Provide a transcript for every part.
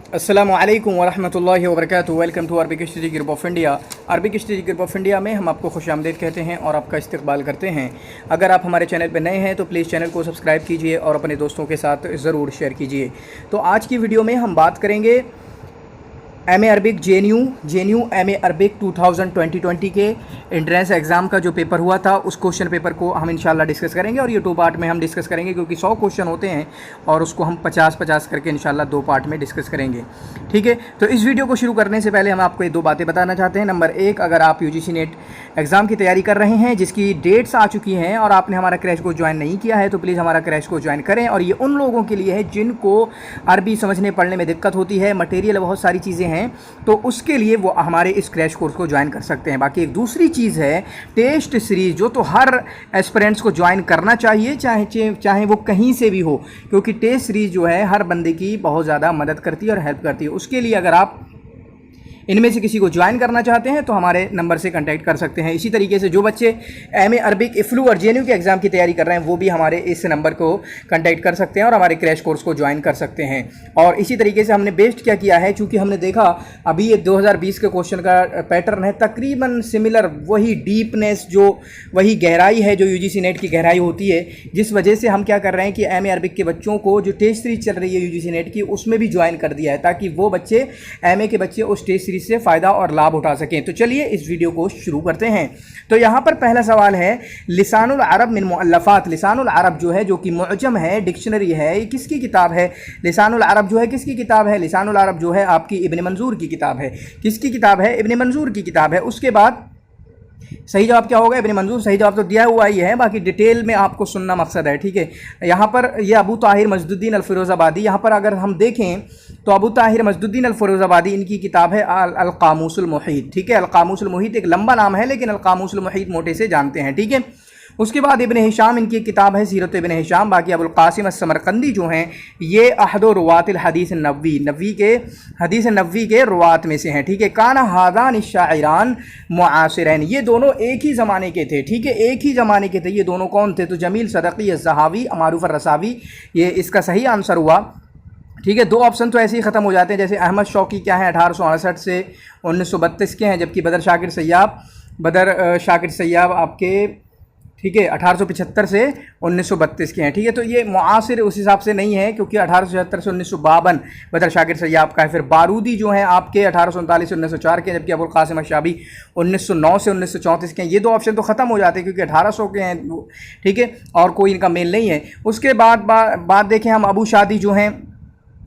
अस्सलामु अलैकुम वरहमतुल्लाहि वबरकातुहू। Welcome to Arabic study group of India. Arabic study group of India में हम आपको खुशामदीद कहते हैं और आपका इस्तकबाल करते हैं। अगर आप हमारे चैनल पर नए हैं तो प्लीज़ चैनल को सब्सक्राइब कीजिए और अपने दोस्तों के साथ ज़रूर शेयर कीजिए। तो आज की वीडियो में हम बात करेंगे MA Arabic JNU MA Arabic 2020 के एंट्रेंस एग्ज़ाम का जो पेपर हुआ था उस क्वेश्चन पेपर को हम इंशाल्लाह डिस्कस करेंगे और ये 2 पार्ट में हम डिस्कस करेंगे क्योंकि 100 क्वेश्चन होते हैं और उसको हम 50-50 करके इंशाल्लाह 2 पार्ट में डिस्कस करेंगे। ठीक है, तो इस वीडियो को शुरू करने से पहले हम आपको ये 2 बातें बताना चाहते हैं। नंबर 1, अगर आप यूजीसी नेट एग्ज़ाम की तैयारी कर रहे हैं जिसकी डेट्स आ चुकी हैं और आपने हमारा क्रैश कोर्स ज्वाइन नहीं किया है तो प्लीज़ हमारा क्रैश कोर्स ज्वाइन करें। और ये उन लोगों के लिए है जिनको अरबी समझने पढ़ने में दिक्कत होती है, मटेरियल बहुत सारी चीज़ें हैं, तो उसके लिए वो हमारे इस क्रैश कोर्स को ज्वाइन कर सकते हैं। बाकी एक दूसरी चीज़ है टेस्ट सीरीज़, जो तो हर एस्पिरेंट्स को ज्वाइन करना चाहिए, चाहे वो कहीं से भी हो, क्योंकि टेस्ट सीरीज़ जो है हर बंदे की बहुत ज़्यादा मदद करती है और हेल्प करती है। उसके लिए अगर आप इनमें से किसी को ज्वाइन करना चाहते हैं तो हमारे नंबर से कांटेक्ट कर सकते हैं। इसी तरीके से जो बच्चे एमए अरबिक इफ्लू और जे.एन.यू के एग्ज़ाम की तैयारी कर रहे हैं वो भी हमारे इस नंबर को कांटेक्ट कर सकते हैं और हमारे क्रैश कोर्स को ज्वाइन कर सकते हैं। और इसी तरीके से हमने बेस्ट क्या किया है, चूँकि हमने देखा अभी ये 2020 के क्वेश्चन का पैटर्न है तकरीबन सिमिलर, वही डीपनेस, जो वही गहराई है जो यूजीसी नेट की गहराई होती है, जिस वजह से हम क्या कर रहे हैं कि एमए अरबिक के बच्चों को जो टेस्ट सीरीज चल रही है यूजीसी नेट की उसमें भी ज्वाइन कर दिया है ताकि वो बच्चे एमए के बच्चे उस टेस्ट सीरीज से फ़ायदा और लाभ उठा सकें। तो चलिए इस वीडियो को शुरू करते हैं। तो यहाँ पर पहला सवाल है, लिसानुल अरब मिन मुअल्लफ़ात। लिसानुल अरब जो है, जो कि मुअज्जम है, डिक्शनरी है, ये किसकी किताब है? लिसानुल अरब जो है किसकी किताब है? लिसानुल अरब जो है आपकी इब्न मंजूर की किताब है। किसकी किताब है? इब्न मंजूर की किताब है। उसके बाद सही जवाब क्या होगा? इब्न मंजूर। सही जवाब तो दिया हुआ ही है, बाकी डिटेल में आपको सुनना मकसद है। ठीक है, यहाँ पर ये अबू ताहिर मजदुद्दीन अल फिरोज़ाबादी, यहाँ पर अगर हम देखें तो अबू ताहिर मजदुद्दीन अल फिरोज़ाबादी इनकी किताब है अल क़ामूसुल मुहीत। ठीक है, अल क़ामूसुल मुहीत एक लंबा नाम है लेकिन अल क़ामूसुल मुहीत मोटे से जानते हैं। ठीक है, उसके बाद इब्न हिशाम, इनकी किताब है सीरत इब्न हिशाम। बाकी अबुल क़ासिम अस्समरकंदी जो हैं ये अहदो रुवातिल हदीस नबवी के हदीस नबवी के रुवात में से हैं। ठीक है, काना हादान शाइरान मुआसिरैन, ये दोनों एक ही ज़माने के थे। ठीक है, एक ही ज़माने के थे। ये दोनों कौन थे? तो जमील सदक़ी ज़हावी, मारूफ़ रसावी, ये इसका सही आंसर हुआ। ठीक है, 2 ऑप्शन तो ऐसे ही ख़त्म हो जाते हैं, जैसे अहमद शौकी क्या है 1868 से 1932 के हैं, जबकि बदर शाकिर सैयाब आपके, ठीक है, 1875 से 1932 के हैं। ठीक है, तो ये मुआसिर उस हिसाब से नहीं है क्योंकि 1876 से 1952 बदर शाकिर सैयाब का है। फिर बारूदी जो हैं आपके 1839 से 1904 के, जबकि अबुल क़ासिम अशाबी 1909 से 1934 के हैं। ये 2 ऑप्शन तो ख़त्म हो जाते हैं क्योंकि 1800 के हैं। ठीक है, और कोई इनका मेल नहीं है। उसके बाद देखें हम अबू शादी जो हैं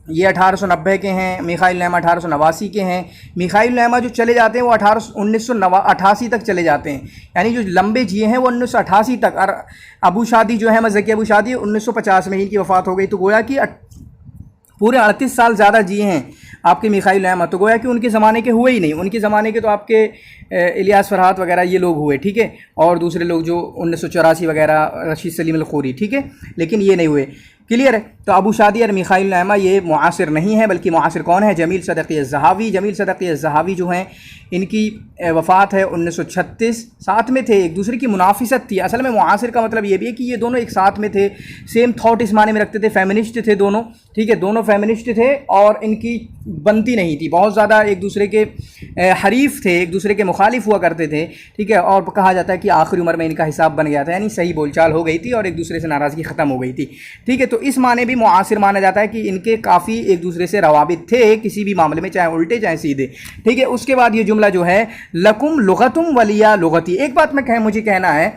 ये 1890 के हैं। मिखाइल नैमा 1889 के हैं। मिखाइल नैमा जो चले जाते हैं वो 1988 तक चले जाते हैं, यानी जो लंबे जिए हैं वो 1988 तक। और अबू शादी जो है मज़की अबू शादी 1950 में इनकी वफ़ात हो गई, तो गोया कि पूरे 38 साल ज़्यादा जिए हैं आपके मिखाइल नैमा, तो गोया कि उनके ज़माने के हुए ही नहीं। उनके ज़माने के तो आपके इलियास फरहात वगैरह ये लोग हुए। ठीक है, और दूसरे लोग जो 1984 वगैरह, रशीद सलीम अल खोरी। ठीक है, लेकिन ये नहीं हुए। क्लियर है? तो अबू शादी और मिखाइल नैमा ये मुआसिर नहीं है, बल्कि मुआसिर कौन है? जमील सदक़ी ज़हावी। जमील सदक़ी ज़हावी जो हैं इनकी वफ़ात है 1936। साथ में थे, एक दूसरे की मुनाफिसत थी। असल में मुआसिर का मतलब ये भी है कि ये दोनों एक साथ में थे, सेम थॉट इस माने में रखते थे, फेमिनिस्ट थे दोनों। ठीक है, दोनों फेमिनिस्ट थे और इनकी बनती नहीं थी, बहुत ज़्यादा एक दूसरे के हरीफ थे, एक दूसरे के मुखालिफ हुआ करते थे। ठीक है, और कहा जाता है कि आखिरी उम्र में इनका हिसाब बन गया था, यानी सही बोलचाल हो गई थी और एक दूसरे से नाराज़गी ख़त्म हो गई थी। ठीक है, तो इस माने भी मुआसिर माना जाता है कि इनके काफ़ी एक दूसरे से रवाबित थे किसी भी मामले में, चाहे उल्टे चाहे सीधे। ठीक है, उसके बाद ये जुमला जो है लकुम लुगतुम वलिया लुगती, एक बात मुझे कहना है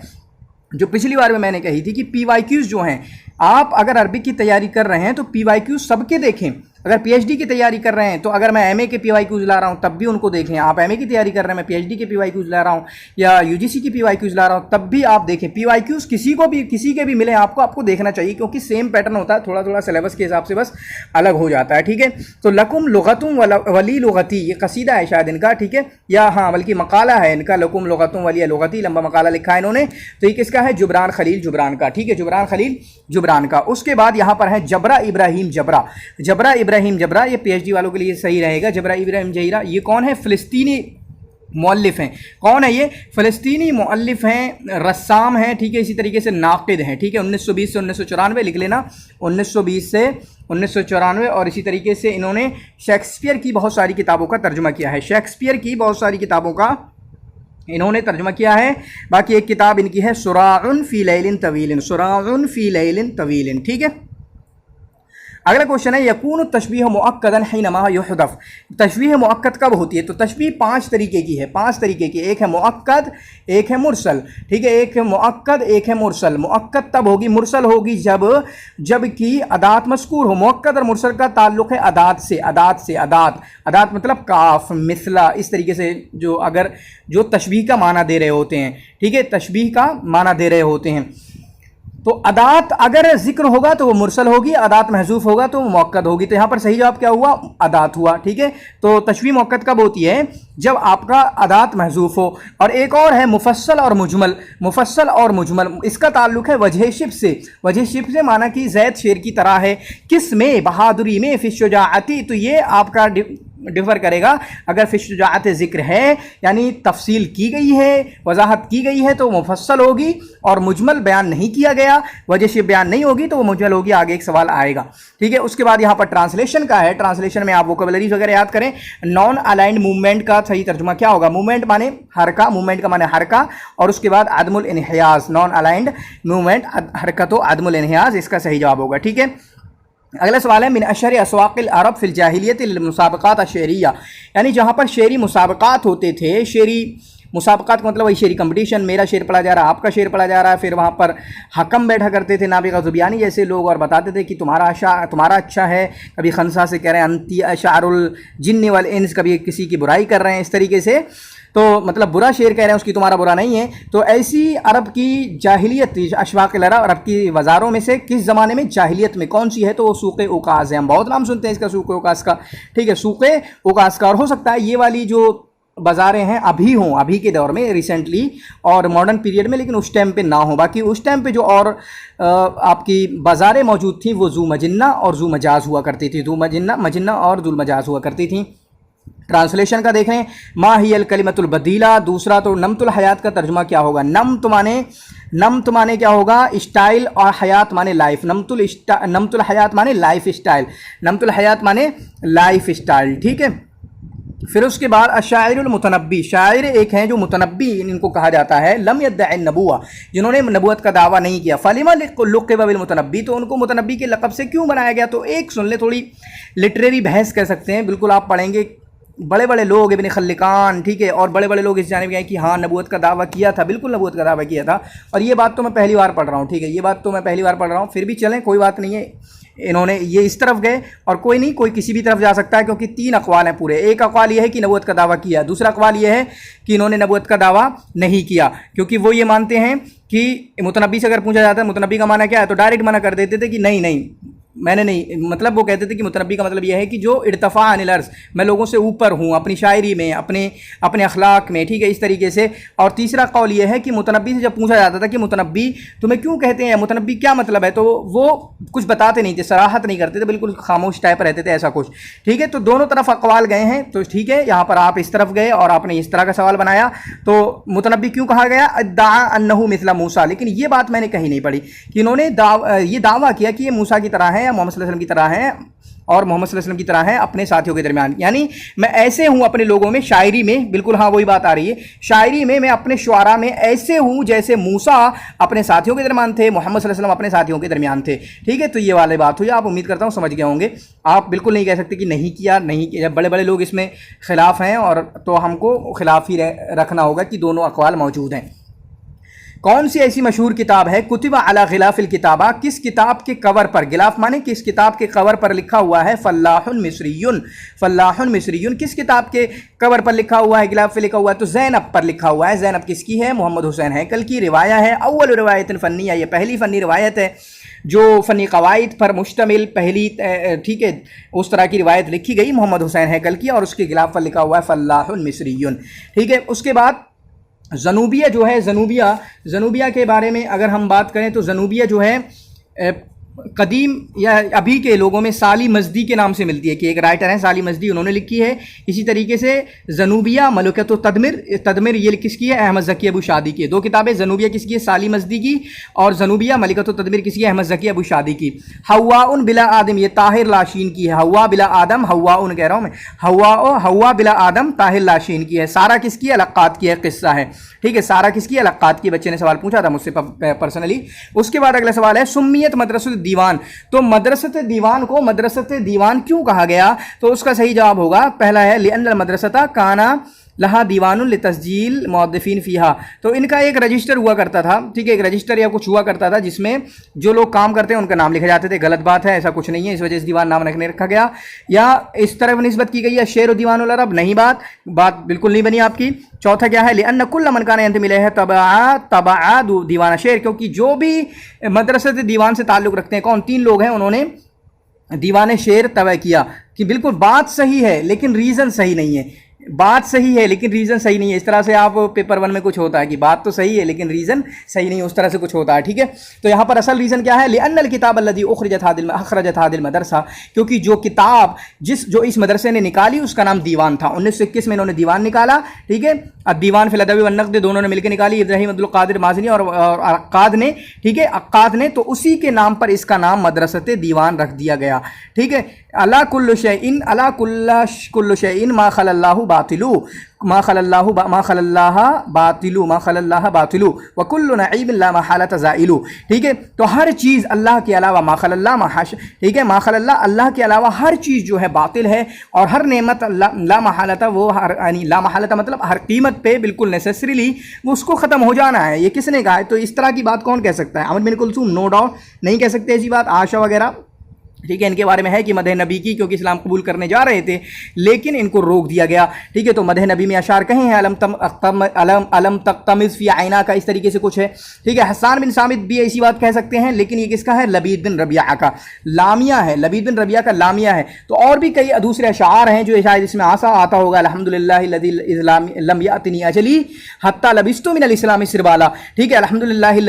जो पिछली बार में मैंने कही थी कि PYQs जो हैं, आप अगर अरबी की तैयारी कर रहे हैं तो PYQs सबके देखें। अगर PhD की तैयारी कर रहे हैं तो अगर मैं MA के PYQs ला रहा हूं तब भी उनको देखें। आप MA की तैयारी कर रहे हैं, मैं PhD के PYQs ला रहा हूं या UGC की PYQs ला रहा हूं, तब भी आप देखें। PYQs किसी के भी मिले आपको देखना चाहिए क्योंकि सेम पैटर्न होता है, थोड़ा थोड़ा सिलेबस के हिसाब से बस अलग हो जाता है। ठीक है, तो लकुम लुगतुम वली लुगती, ये कसीदा है शायद इनका। ठीक है, या हाँ बल्कि मकाला है इनका, लकुम लुगतुम वलिया लुगती, लंबा मकाला लिखा है इन्होंने। तो ये किसका है? जुबरान खलील जुबरान का। ठीक है, जुबरान खलील जुबरान का। उसके बाद यहाँ पर है जबरा इब्राहिम जबरा, ये PhD वालों के लिए सही रहेगा। जबरा इब्राहिम जहीरा, ये कौन है? फ़िलिस्तीनी मुअल्लिफ हैं। कौन है ये? फ़लस्तीनी मुअल्लिफ हैं, रस्साम हैं, ठीक है, इसी तरीके से नाक़िद हैं, ठीक है। 1920 से 1994 लिख लेना, 1920 से 1994। और इसी तरीके से इन्होंने शेक्सपियर की बहुत सारी किताबों का तर्जुमा किया है, शेक्सपियर की बहुत सारी किताबों का इन्होंने तर्जुमा किया है। बाकी एक किताब इनकी है सुराउन फ़ी लैलिन तवीलिन, सुराउन फ़ी लैलिन तवीलिन, ठीक है। अगला क्वेश्चन है यकून तशबीह मुअक्कदन हिनमा युहदफ, तशबीह मुअक्कद कब होती है? तो तशबीह 5 तरीके की है, 5 तरीके की। एक है मुअक्कद, एक है मुरसल, ठीक है, एक है मुअक्कद, एक है मुरसल। मुअक्कद तब होगी, मुरसल होगी जब कि अदात मज़कूर हो। मुअक्कद और मुरसल का ताल्लुक़ है अदात से, अदात मतलब काफ, मिसला, इस तरीके से जो तशबीह का माना दे रहे होते हैं, ठीक है, तशबीह का माना दे रहे होते हैं। तो अदात अगर जिक्र होगा तो वो मुरसल होगी, अदात महजूफ होगा तो वो मुअक्कद होगी। तो यहाँ पर सही जवाब क्या हुआ? अदात हुआ, ठीक है। तो तशबीह मुअक्कद कब होती है? जब आपका अदात महजूफ हो। और एक और है मुफस्सल और मुजमल, मुफस्सल और मुजमल, इसका ताल्लुक है वजह शिब से। वजह शिब से माना कि ज़ैद शेर की तरह है, किस में? बहादुरी में, फ़ी शुजाअती। तो ये आपका डिफ़र करेगा। अगर फ़ी शुजाअत ज़िक्र है यानी तफसील की गई है, वजाहत की गई है, तो मुफस्सल होगी। और मुजमल बयान नहीं किया गया, वजह शिब बयान नहीं होगी, तो वो मुजमल होगी। आगे एक सवाल आएगा, ठीक है। उसके बाद यहाँ पर ट्रांसलेशन का है, ट्रांसलेशन में आप वोकैबुलरीज वगैरह याद करें। नॉन अलाइंड मूवमेंट का सही तर्जुमा क्या होगा? मूवमेंट माने हरका, मूवमेंट का माने हरका, और उसके बाद अदमुल इन्हियाज, नॉन अलाइंड मूवमेंट हरकत अदमुल इन्हियाज, इसका सही जवाब होगा, ठीक है। अगला सवाल है मिन अशर अस्वाक़िल अरब फ़िल जाहिलियत लिल मुसाबक़ात अश-शेरिया, यानी जहाँ पर शेरी मुसाबक़ात होते थे। शेरी मुसाबक़ात का मतलब वही शेरी कंपटीशन, मेरा शेर पढ़ा जा रहा है, आपका शेर पढ़ा जा रहा है। फिर वहाँ पर हकम बैठा करते थे, नाबिग़ा ज़ुबियानी जैसे लोग, और बताते थे कि तुम्हारा अच्छा है। कभी खंसा से कह रहे हैं अंती अशारुल जिन्न वल इंस, कभी किसी की बुराई कर रहे हैं इस तरीके से, तो मतलब बुरा शेर कह रहे हैं उसकी, तुम्हारा बुरा नहीं है। तो ऐसी अरब की जाहिलियत, अशवाक़िल अरब की वज़ारों में से किस ज़माने में जाहिलियत में कौन सी है? तो वो सूक़े उकाज़ है। हम बहुत नाम सुनते हैं इसका, सूक़े उकाज़ का, ठीक है, सूक़े उकाज़ का। और हो सकता है ये वाली जो बाज़ारें हैं अभी हों, अभी के दौर में, रिसेंटली और मॉडर्न पीरियड में, लेकिन उस टाइम पे ना हो। बाकी उस टाइम पे जो और आपकी बाज़ारें मौजूद थी वो ज़ू मजिन्ना और ज़ू मजाज हुआ करती थी, ज़ू मजिन्ना और ज़ुल मजाज हुआ करती थी। ट्रांसलेशन का देख रहे हैं, मा हियल कलिमतुल बदीला। दूसरा तो नमतुल हयात का तर्जुमा क्या होगा? नमत माने क्या होगा? स्टाइल, और हयात माने लाइफ। नमतुल हयात माने लाइफ स्टाइल, नमतुल हयात माने लाइफ स्टाइल, ठीक है। फिर उसके बाद अशायरुल मुतनब्बी, शायर एक हैं जो मुतनब्बी इनको कहा जाता है। लम यद्दई नबुव्वा, जिन्होंने नबूवत का दावा नहीं किया। फलिमा लुक़िब बिल मुतनब्बी, तो उनको मुतनब्बी के लक़ब से क्यों बनाया गया? तो एक सुन ले, थोड़ी लिटरेरी बहस कह सकते हैं, बिल्कुल आप पढ़ेंगे। बड़े बड़े लोग इब्न खल्लिकान, ठीक है, और बड़े बड़े लोग इस जानिब गए कि हाँ नबूवत का दावा किया था, बिल्कुल नबूवत का दावा किया था। और ये बात तो मैं पहली बार पढ़ रहा हूँ, ठीक है, ये बात तो मैं पहली बार पढ़ रहा हूँ। फिर भी चलें, कोई बात नहीं है। इन्होंने ये इस तरफ गए, और कोई नहीं, कोई किसी भी तरफ जा सकता है, क्योंकि 3 अक़वाल हैं पूरे। एक अक़वाल ये है कि नबूवत का दावा किया, दूसरा अक़वाल ये है कि इन्होंने नबूवत का दावा नहीं किया, क्योंकि वो ये मानते हैं कि मुतनब्बी से अगर पूछा जाता है मुतनब्बी का माना क्या है, तो डायरेक्ट मना कर देते थे कि नहीं नहीं मैंने नहीं, मतलब वो कहते थे कि मुतनब्बी का मतलब यह है कि जो इर्तफ़ा अनिल अर्ज़, मैं लोगों से ऊपर हूँ अपनी शायरी में, अपने अखलाक में, ठीक है, इस तरीके से। और तीसरा कौल ये है कि मुतनब्बी से जब पूछा जाता था कि मुतनब्बी तुम्हें क्यों कहते हैं, मुतनब्बी क्या मतलब है, तो वो कुछ बताते नहीं थे, सराहत नहीं करते थे, बिल्कुल खामोश टाइप रहते थे, ऐसा कुछ, ठीक है। तो दोनों तरफ अक़वाल गए हैं, तो ठीक है, यहाँ पर आप इस तरफ गए और आपने इस तरह का सवाल बनाया। तो मुतनब्बी क्यों कहा गया? अद्दा अन्नहु मिस्ला मूसा, लेकिन ये बात मैंने कहीं नहीं पढ़ी कि इन्होंने ये दावा किया कि ये मूसा की तरह है या मोहम्मद सल्लल्लाहु अलैहि वसल्लम की तरह है, और मोहम्मद सल्लल्लाहु अलैहि वसल्लम की तरह है अपने साथियों के दरमियान। यानी मैं ऐसे हूँ अपने लोगों में, शायरी में, बिल्कुल हाँ वही बात आ रही है, शायरी में मैं अपने शुआरा में ऐसे हूँ जैसे मूसा अपने साथियों के दरमियान थे, मोहम्मद सल्लल्लाहु अलैहि वसल्लम अपने साथियों के दरमियान थे, ठीक है। तो ये वाली बात हुई, आप उम्मीद करता हूँ समझ गए होंगे। आप बिल्कुल नहीं कह सकते कि नहीं किया, बड़े बड़े लोग इसमें खिलाफ हैं, और तो हमको खिलाफ ही रखना होगा कि दोनों अक़वाल मौजूद हैं। कौन सी ऐसी मशहूर किताब है कुतिबा अला गिलाफिल किताबा, किस किताब के कवर पर, गिलाफ माने किस किताब के कवर पर लिखा हुआ है फल्लाहुन मिस्रियुन, फल्लाहुन मिस्रियुन, किस किताब के कवर पर लिखा हुआ है, गिलाफ पे लिखा हुआ है? तो ज़ैनब पर लिखा हुआ है। ज़ैनब किसकी है? मोहम्मद हुसैन हैकल की रिवाया है। अव्वल रिवायत फ़न्निया, ये पहली फ़न्नी रिवायत है जो फ़नी क़वाइद पर मुश्तमिल पहली, ठीक है, उस तरह की रिवायत लिखी गई मोहम्मद हुसैन हैकल की, और उसके गिलाफ पर लिखा हुआ है फल्लाहुन मिस्रियुन, ठीक है। उसके बाद ज़नूबिया जो है, ज़नूबिया के बारे में अगर हम बात करें तो ज़नूबिया जो है कदीम या अभी के लोगों में साली मजदी के नाम से मिलती है, कि एक राइटर हैं साली मजदी, उन्होंने लिखी है। इसी तरीके से ज़नूबिया मलकत तदमिर ये किसकी है? अहमद ज़की अबू शादी की। दो किताबें, ज़नूबिया किसकी है? साली मजदी की, और ज़नूबिया मलकत तदमिर किसकी है? अहमद ज़की अबू शादी की। हव्वाउन बिला आदम ये ताहिर लाशीन की है। हव्वा बिला आदम, हव्वाउन कह रहा हूँ मैं, हव्वा बिला आदम ताहिर लाशीन की है। सारा किसकी है? अलक्कात की है, किस्सा है, ठीक है। सारा किसकी? अलक्कात की। बच्चे ने सवाल पूछा था मुझसे पर्सनली। उसके बाद अगला सवाल है सुम्मियत मदरसत दीवान, तो मदरसत दीवान को मदरसत दीवान क्यों कहा गया? तो उसका सही जवाब होगा, पहला है लिअन्नल मदरसता काना लहा दीवानुल लितस्जील मुअद्दिफीन फ़ीहा, तो इनका एक रजिस्टर हुआ करता था, ठीक है, एक रजिस्टर या कुछ हुआ करता था जिसमें जो लोग काम करते हैं उनका नाम लिखे जाते थे। गलत बात है, ऐसा कुछ नहीं है, इस वजह से दीवान नाम रखा गया, या इस तरफ निस्बत की गई है शेर व दीवानुल अरब, नहीं, बात बिल्कुल नहीं बनी आपकी। चौथा क्या है? लिअन्न कुल्ल मन कान यंतमिल है तबआ दीवाना शेर, क्योंकि जो भी मदरसत दीवान से ताल्लुक़ रखते हैं, कौन? 3 लोग हैं, उन्होंने दीवान शेर तय किया। कि बिल्कुल बात सही है लेकिन रीज़न सही नहीं है, बात सही है लेकिन रीज़न सही नहीं है। इस तरह से आप पेपर 1 में कुछ होता है कि बात तो सही है लेकिन रीज़न सही नहीं है, उस तरह से कुछ होता है, ठीक है। तो यहाँ पर असल रीज़न क्या है? लिअन्नल किताब अल्लज़ी अखरजत हादिल मदरसा, क्योंकि जो किताब जो इस मदरसे ने निकाली उसका नाम दीवान था। 1921 में इन्होंने दीवान निकाला, ठीक है। अब दीवान फिल अदब व नक़्द दोनों ने मिलकर निकाली, इब्राहीम अब्दुल कादिर माज़नी और अक्काद ने, ठीक है, अक्काद ने, तो उसी के नाम पर इसका नाम मदरसत दीवान रख दिया गया, ठीक है। अला कुल्लु शैइन मा खलल्लाहु बातिलु मा खलल्लाह बातिलु व कुल्लु नईमिन ला महलत ज़ाइलु, ठीक है। तो हर चीज़ अल्लाह के अलावा मा खलल्लाह, ठीक है, मा खलल्लाह अल्लाह के अलावा हर चीज़ जो है बातिल है, और हर नेमत ला महलत, वो हर यानी ला महलत मतलब हर कीमत पे बिल्कुल नेसेसरीली वो उसको ख़त्म हो जाना है। ये किसने कहा है? तो इस तरह की बात कौन कह सकता है? अमर बिन कुलसूम, नो डाउट नहीं कह सकते ऐसी बात। आशा वगैरह, ठीक है, इनके बारे में है कि मदह नबी की, क्योंकि इस्लाम कबूल करने जा रहे थे लेकिन इनको रोक दिया गया, ठीक है। तो मदह नबी में अशार कहे हैं अलम तमिज़ फ़ी आइना का, इस तरीके से कुछ है, ठीक है। हसन बिन सामित भी ऐसी बात कह सकते हैं, लेकिन ये किसका है? लबीद बिन रबिया का लामिया है, लबीद बिन रबिया का लामिया है। तो और भी कई दूसरे अशार हैं जो शायद इसमें आता होगा, अल्हम्दुलिल्लाहि लम यातनी अजली हत्ता लबिस्तु मिनल इस्लामी सिरबाला, ठीक है, अल्हम्दुलिल्लाहि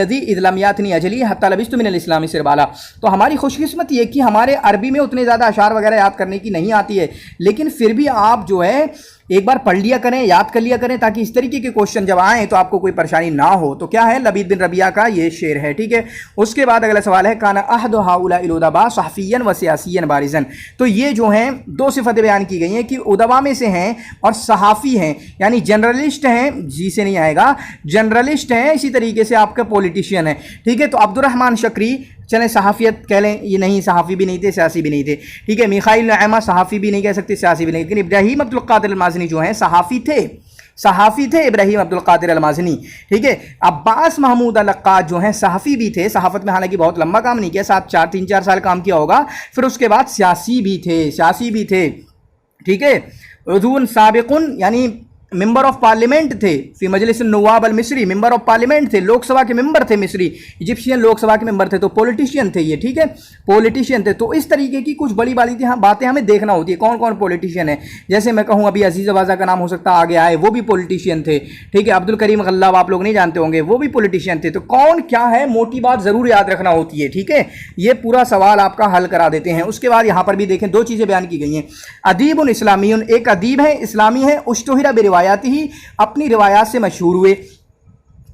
लम यातनी अजली हत्ता लबिस्तु मिनल इस्लामी सिरबाला। तो हमारी खुशकिस्मती है कि हमारे अरबी में उतने ज़्यादा अशार वगैरह याद करने की नहीं आती है, लेकिन फिर भी आप जो है एक बार पढ़ लिया करें, याद कर लिया करें, ताकि इस तरीके के क्वेश्चन जब आएँ तो आपको कोई परेशानी ना हो। तो क्या है? लबीद बिन रबिया का ये शेर है, ठीक है। उसके बाद अगला सवाल है काना अहद हाउला इल-उदबा सहफ़ियन व सियासियन बारिज़न, तो ये जो हैं 2 सिफ़तें बयान की गई हैं कि उदबा में से हैं और सहाफ़ी हैं, यानी जर्नलिस्ट हैं, जी से नहीं आएगा, जर्नलिस्ट हैं, इसी तरीके से आपका पॉलिटिशियन है, ठीक है। तो अब्दुर्रहमान शकरी, चलें सहाफ़ियत कह लें, ये नहीं, सहाफ़ी भी नहीं थे, सियासी भी नहीं थे, ठीक है। मिखाइल नईमा सहाफ़ी भी नहीं कह सकते, सियासी भी नहीं, लेकिन इब्राहीम अब्दुल कादिर अल-माज़नी जो हैं सहाफ़ी थे इब्राहीम अब्दुल कादिर अल-माज़नी, ठीक है। अब्बास महमूद अल-अक्काद जो हैं सहाफ़ी भी थे, सहाफ़त में हालांकि बहुत लंबा काम नहीं किया, 3-4 साल काम किया होगा, फिर उसके बाद सियासी भी थे, ठीक है। उज़ून साबिक़ुन यानी मेंबर ऑफ पार्लियामेंट थे, फी मजलिस नवाब अल मिस्री, मेंबर ऑफ पार्लियामेंट थे, लोकसभा के मेंबर थे, मिस्री इजिप्शियन लोकसभा के मेंबर थे, तो पॉलिटिशियन थे ये, ठीक है, पॉलिटिशियन थे। तो इस तरीके की कुछ बड़ी बातें हमें देखना होती है, कौन कौन पॉलिटिशियन है। जैसे मैं कहूँ अभी अजीज़ अवाज़ा का नाम हो सकता है आगे आए, वो भी पॉलिटिशियन थे, ठीक है। अब्दुल करीम गल्लाब आप लोग नहीं जानते होंगे, वो भी पॉलिटिशियन थे। तो कौन क्या है, मोटी बात ज़रूर याद रखना होती है, ठीक है। ये पूरा सवाल आपका हल करा देते हैं। उसके बाद यहाँ पर भी देखें 2 चीज़ें बयान की गई हैं। अदीबुन इस्लामीयुन, एक अदीब है, इस्लामी है, उश्तुहिरा बिरिवायाती ही, अपनी रिवायात से मशहूर हुए।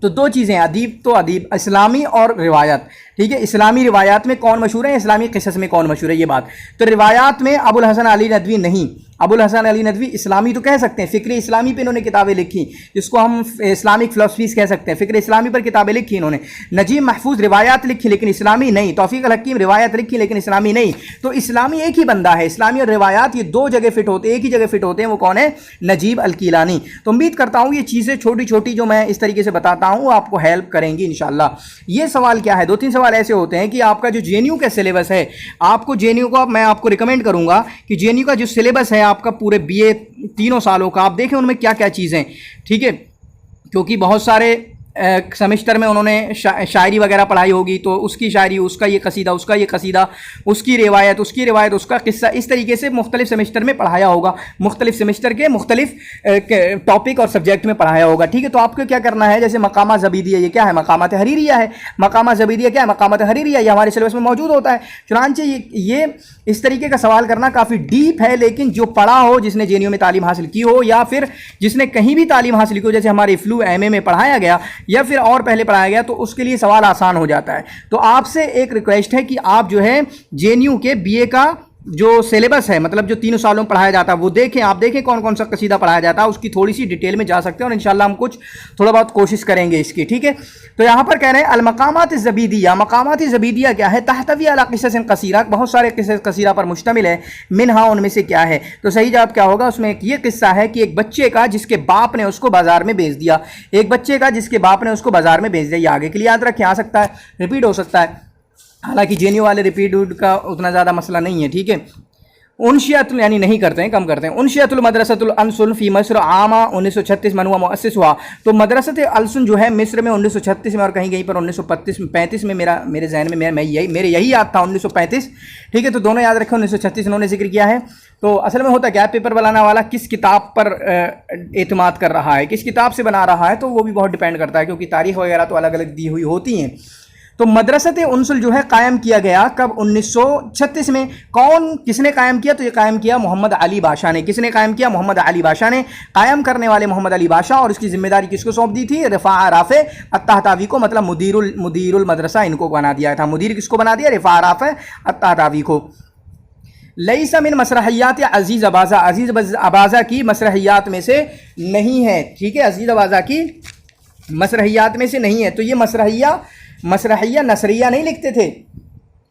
तो 2 चीज़ें, अदीब तो अदीब, इस्लामी और रिवायत, ठीक है। इस्लामी रिवायात में कौन मशहूर है, इस्लामी किस्स में कौन मशहूर है, ये बात। तो रिवायात में अबुल हसन अली नदवी नहीं, अबुल हसन अली नदवी इस्लामी तो कह सकते हैं, फ़िक्र इस्लामी पे इन्होंने किताबें लिखी, जिसको हम इस्लामिक फ़िलॉसफीज़ कह सकते हैं, फ़िक्र इस्लामी पर किताबें लिखी इन्होंने। नजीब महफूज रिवायात लिखी लेकिन इस्लामी नहीं, तौफ़ीक़ अल हकीम रिवायत लिखी लेकिन इस्लामी नहीं। तो इस्लामी एक ही बंदा है, इस्लामी और रिवायात ये 2 जगह फिट होते हैं, एक ही जगह फिट होते हैं, वो कौन है? नजीब अल कीलानी। तो उम्मीद करता हूँ ये चीज़ें छोटी छोटी जो मैं इस तरीके से बताता हूँ आपको हेल्प करेंगी इंशाल्लाह। ये सवाल क्या है, 2-3 सवाल ऐसे होते हैं कि आपका जो जेएनयू का सिलेबस है, आपको जेएनयू का मैं आपको रिकमेंड करूँगा कि जेएनयू का जो सिलेबस है आपका पूरे बीए 3 सालों का, आप देखें उनमें क्या क्या चीज़ें, ठीक है। क्योंकि बहुत सारे सेमेस्टर में उन्होंने शायरी वगैरह पढ़ाई होगी, तो उसकी शायरी, उसका ये कसीदा, उसका ये कसीदा, उसकी रिवायत, उसका किस्सा, इस तरीके से मुख्तलिफ सेमेस्टर में पढ़ाया होगा, मुख्तलिफ सेमेस्टर के मुख्तलिफ टॉपिक और सब्जेक्ट में पढ़ाया होगा। ठीक है, तो आपको क्या करना है, जैसे मकामा ज़बीदिया, ये क्या है, मकामात हरीरिया है। मकामा ज़बीदिया क्या है, मकामात हरीरिया, ये हमारे सिलेबस में मौजूद होता है। चुनांचे ये इस तरीके का सवाल करना काफ़ी डीप है, लेकिन जो पढ़ा हो, जिसने जेएनयू में तालीम हासिल की हो, या फिर जिसने कहीं भी तालीम हासिल की हो, जैसे हमारे फ्लू एमए में पढ़ाया गया या फिर और पहले पढ़ाया गया, तो उसके लिए सवाल आसान हो जाता है। तो आपसे एक रिक्वेस्ट है कि आप जो है जेएनयू के बीए का जो सिलेबस है, मतलब जो 3 सालों में पढ़ाया जाता है, वो देखें, आप देखें कौन कौन सा कसीदा पढ़ाया जाता है, उसकी थोड़ी सी डिटेल में जा सकते हैं और इंशाल्लाह हम कुछ थोड़ा बहुत कोशिश करेंगे इसकी। ठीक है, तो यहाँ पर कह रहे हैं अल मकामात ज़बीदिया। मकामात ज़बीदिया क्या है, तहतवी अला क़िसस कसीरा, बहुत सारे क़िसस कसीरा पर मुश्तमिल है। मिनहा, उनमें से क्या है, तो सही जवाब क्या होगा, उसमें एक ये किस्सा है कि एक बच्चे का जिसके बाप ने उसको बाजार में बेच दिया, एक बच्चे का जिसके बाप ने उसको बाजार में बेच दिया। ये आगे के लिए याद रखें, आ सकता है, रिपीट हो सकता है, हालांकि जेएनयू वाले रिपीट का उतना ज़्यादा मसला नहीं है। ठीक है, उनशियातुल, यानी नहीं करते हैं, कम करते हैं। उनशियातुल मदरसतुल अलसुन फी मिस्र आमा 1936 में हुआ मुअस्सिस हुआ। तो मदरसत अलसुन जो है मिस्र में 1936 में और कहीं कहीं पर 1935 में मेरे जहन में मेरे यही याद था 1935। ठीक है, तो दोनों याद रखें, 1936 इन्होंने जिक्र किया है। तो असल में होता क्या है, पेपर बनाने वाला किस किताब पर एतमाद कर रहा है, किस किताब से बना रहा है, तो वो भी बहुत डिपेंड करता है, क्योंकि तारीख वगैरह तो अलग अलग दी हुई होती हैं। तो मदरसत उनसुल जो है कायम किया गया कब, 1936 में। किसने कायम किया, तो ये कायम किया मोहम्मद अली बादशाह ने। किसने कायम किया, मोहम्मद अली बादशाह ने। कायम करने वाले मोहम्मद अली बादशाह, और इसकी जिम्मेदारी किसको सौंप दी थी, रिफा राफे अत्ताहतावी को, मतलब मुदीरुल मदरसा इनको बना दिया था। मुदीर किसको बना दिया, रिफा राफे अत्ताहतावी को। लईसा मिन मसरहियात अजीज़ अबाज़ा, अजीज़ अबाज़ा की मसरहियात में से नहीं है। ठीक है, अजीज़ अबाज़ा की मसरहियात में से नहीं है। तो ये मसरहिया नसरिया नहीं लिखते थे।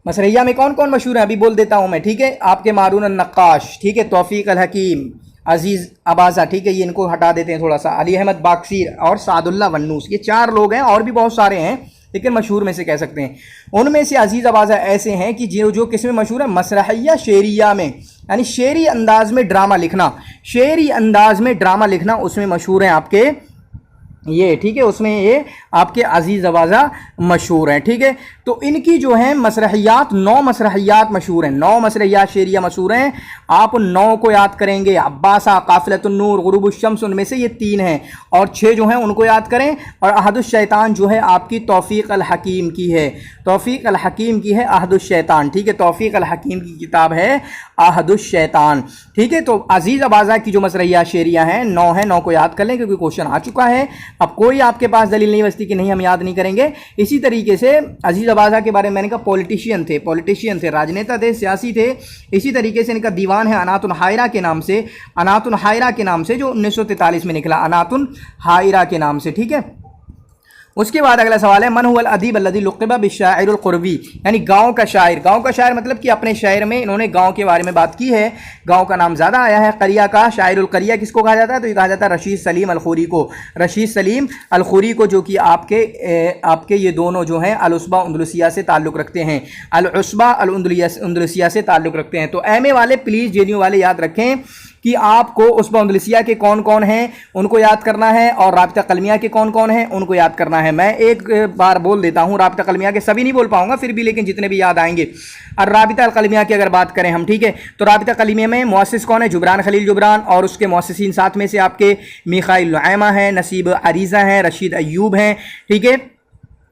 मसरहिया में कौन कौन मशहूर है, अभी बोल देता हूँ मैं। ठीक है, आपके मारून अन-नक्काश, ठीक है, तौफीक अल हकीम, अजीज़ अबाज़ा, ठीक है, ये इनको हटा देते हैं थोड़ा सा, अली अहमद बाक्सीर और सादुल्ला वन्नूस, ये 4 लोग हैं, और भी बहुत सारे हैं, लेकिन मशहूर में से कह सकते हैं। उनमें से अजीज़ अबाज़ा ऐसे हैं कि जो किस में मशहूर है, मसरहिया शेरिया में, यानी शेरी अंदाज में ड्रामा लिखना, शेरी अंदाज में ड्रामा लिखना, उसमें मशहूर हैं आपके ये। ठीक है, उसमें ये आपके अजीज़ अबाज़ा मशहूर हैं। ठीक है, तो इनकी जो है मसरहियात, 9 मसरहियात मशहूर हैं, 9 मसरहियात शेरिया मशहूर हैं। आप उन 9 को याद करेंगे, अब्बासा, काफिलतुन नूर, गुरूबुश शम्स, उनमें से ये 3 हैं, और 6 जो हैं उनको याद करें। और अहदुश शैतान जो है आपकी तौफीक अल हकीम की है, तौफीक अल हकीम की है अहदुश शैतान। ठीक है, तौफीक अल हकीम की किताब है अहदुश शैतान। ठीक है, तो अजीज़ अबाज़ा की जो मसरहियात शेरिया हैं 9 हैं, 9 को याद कर लें, क्योंकि क्वेश्चन आ चुका है। अब कोई आपके पास दलील नहीं बचती कि नहीं हम याद नहीं करेंगे। इसी तरीके से अजीज़ अबाज़ा के बारे में मैंने कहा पॉलिटिशियन थे, राजनेता थे, सियासी थे। इसी तरीके से इनका दीवान है अनातुन हायरा के नाम से, अनातुन हायरा के नाम से, जो 1943 में निकला, अनातुन हायरा के नाम से। ठीक है, उसके बाद अगला सवाल है, मन हुवल अदीब अल्लज़ी लुक़िबा बिश्शाइरुल क़ुरबी, यानी गाँव का शायर। गाँव का शायर मतलब कि अपने शायर में इन्होंने गाँव के बारे में बात की है, गाँव का नाम ज़्यादा आया है। क़रिया का शायरुल क़रिया किसको कहा जाता है, तो ये कहा जाता है रशीद सलीम अल ख़ुरी को, रशीद सलीम अल ख़ुरी को, जो कि आपके ये दोनों जो हैं अल उसबा उंदलुसिया से ताल्लुक़ रखते हैं, अल उसबा अल उंदलुसिया से ताल्लुक़ रखते हैं। तो एमए वाले प्लीज़, जेएनयू वाले याद रखें कि आपको उसबा उंदलुसिया के कौन कौन हैं उनको याद करना है, और राबिता कलमिया के कौन कौन हैं उनको याद करना है। मैं एक बार बोल देता हूँ, राबिता कलमिया के सभी नहीं बोल पाऊंगा फिर भी, लेकिन जितने भी याद आएंगे। और राबिता कलमिया की अगर बात करें हम, ठीक है, तो राबिता कलमिया में मुअस्सिस कौन है, जुबरान खलील जुबरान, और उसके मुअस्सिसीन साथ में से आपके मीखाइल नुऐमा हैं, नसीब अरीज़ा हैं, रशीद अय्यूब हैं। ठीक है,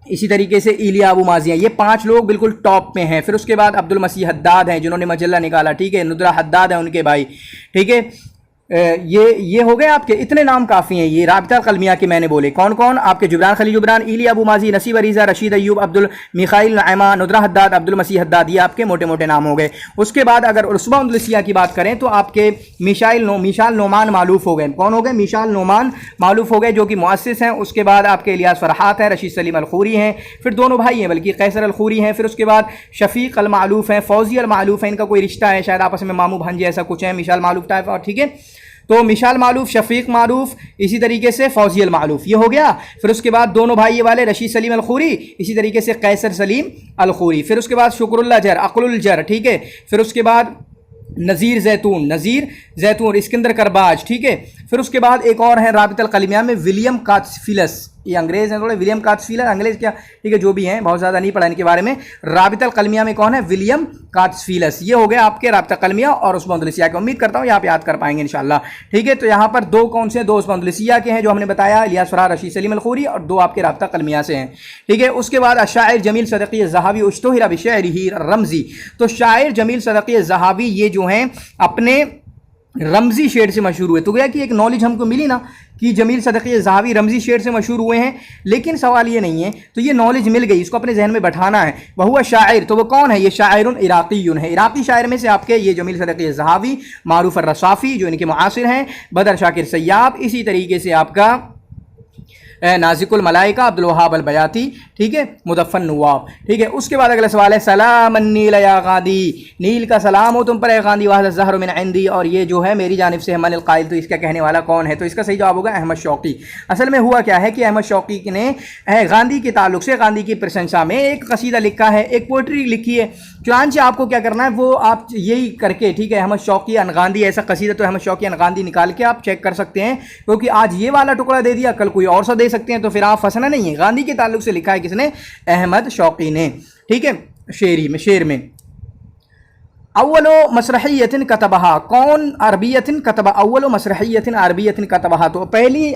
इसी तरीके से इलिया अबू माजिया, ये 5 लोग बिल्कुल टॉप में हैं। फिर उसके बाद अब्दुल मसीह हद्दाद हैं, जिन्होंने मजल्ला निकाला। ठीक है, नुदरा हद्दाद है उनके भाई। ठीक है, ये हो गए आपके, इतने नाम काफ़ी हैं। ये राबिता कलमिया के मैंने बोले कौन कौन, आपके जुबरान खलील जुबरान, इलिया अबू माजी, नसीब अरीज़ा, रशीद अय्यूब, अब्दुल मिखाइल नुऐमा, नुदरा हद्दाद, अब्दुल मसीह हद्दाद, ये आपके मोटे मोटे नाम हो गए। उसके बाद अगर उसबा उंदलुसिया की बात करें तो आपके मिशाल नोमान मालूफ हो गए। कौन हो गए, मिशाल नोमान मालूफ हो गए, जो कि मुअस्सिस हैं। उसके बाद आपके इलियास फरहात हैं, रशीद सलीम अल ख़ुरी हैं, फिर दोनों भाई हैं बल्कि कैसर अल ख़ुरी हैं। फिर उसके बाद शफ़ीक अल मालूफ हैं, फौजी अल मालूफ हैं, इनका कोई रिश्ता है शायद आपस में, मामू भांजे ऐसा कुछ है, मिशाल मालूफ टाइप। और ठीक है, तो मिशाल मालूफ, शफ़ीक मालूफ, इसी तरीके से फौजी अल मालूफ, ये हो गया। फिर उसके बाद दोनों भाई ये वाले रशीद सलीम अल ख़ुरी, इसी तरीके से कैसर सलीम अल ख़ुरी। फिर उसके बाद शुक्रुल्लाह जर, अक़लुल जर। ठीक है, फिर उसके बाद नज़ीर जैतून, इस्कंदर करबाज। ठीक है, फिर उसके बाद एक और है राबिता कलमिया में विलियम कात्सफिलस, ये अंग्रेज़ हैं थोड़े, विलियम काट्सफील्ड अंग्रेज़ क्या, ठीक है, जो भी हैं, बहुत ज़्यादा नहीं पढ़ा इनके बारे में। राबितल कलमिया में कौन है? विलियम काट्सफील्ड। ये हो गया आपके राबिता कलमिया और उस्मा अंदलुसिया के। उम्मीद करता हूँ यहाँ पे याद कर पाएंगे इंशाल्लाह, ठीक है। तो यहाँ पर दो कौन से? दो उस्मा अंदलुसिया के हैं जो हमने बताया, इलियास फरार, रशीद सलीम अल-खूरी, और दो आपके राबिता कलमिया से हैं, ठीक है। उसके बाद अशायर जमील सदक़ी ज़हावी उश्तुहिरा बिशअरिही रमज़ी। तो शायर जमील सदक़ी ज़हावी ये जो हैं अपने रमज़ी शेर से मशहूर हुए। तो गया कि एक नॉलेज हमको मिली ना कि जमील सदक़ी ज़हावी रमज़ी शेर से मशहूर हुए हैं, लेकिन सवाल ये नहीं है, तो ये नॉलेज मिल गई, इसको अपने जहन में बैठाना है। वह हुआ शायर, तो वो कौन है? ये शायरुन इराक़ीयुन है, इराक़ी शायर में से आपके ये जमील सदक़ी ज़हावी, मारूफ़ अर्रसाफ़ी जो इनके मुआसिर हैं, बदर शाकिर सय्याब, इसी तरीके से आपका नाज़िकुल मलाइका अब्दुल वहाब अल बयाती, ठीक है, मुदफ़्फ़न नवाब, ठीक है। उसके बाद अगला सवाल है सलाम नील या गांधी, नील का सलाम हो तुम पर ए गांधी, वाह ज़हर मिन इंदी, और ये जो है मेरी जानिब से मन कायल। तो इसका कहने वाला कौन है? तो इसका सही जवाब होगा अहमद शौकी। असल में हुआ क्या है कि अहमद शौकी ने गांधी के ताल्लुक से, गांधी की प्रशंसा में एक कसीदा लिखा है, एक पोइट्री लिखी है। चुनांचे आपको क्या करना है, वो आप यही करके, ठीक है, अहमद शौकी अन गांधी ऐसा कसीदा, तो अहमद शौकी अन गांधी निकाल के आप चेक कर सकते हैं, क्योंकि आज ये वाला टुकड़ा दे दिया, कल कोई और सा दे सकते हैं, तो फिर आप फंसना नहीं है। गांधी के ताल्लुक से लिखा है किसने? अहमद शौकी ने, ठीक है। शेर में अव्वलो मसरहियतिन कतबहा, कौन अरबियतिन कतबा, अव्वलो मसरहियतिन अरबियतिन कतबहा, तो पहली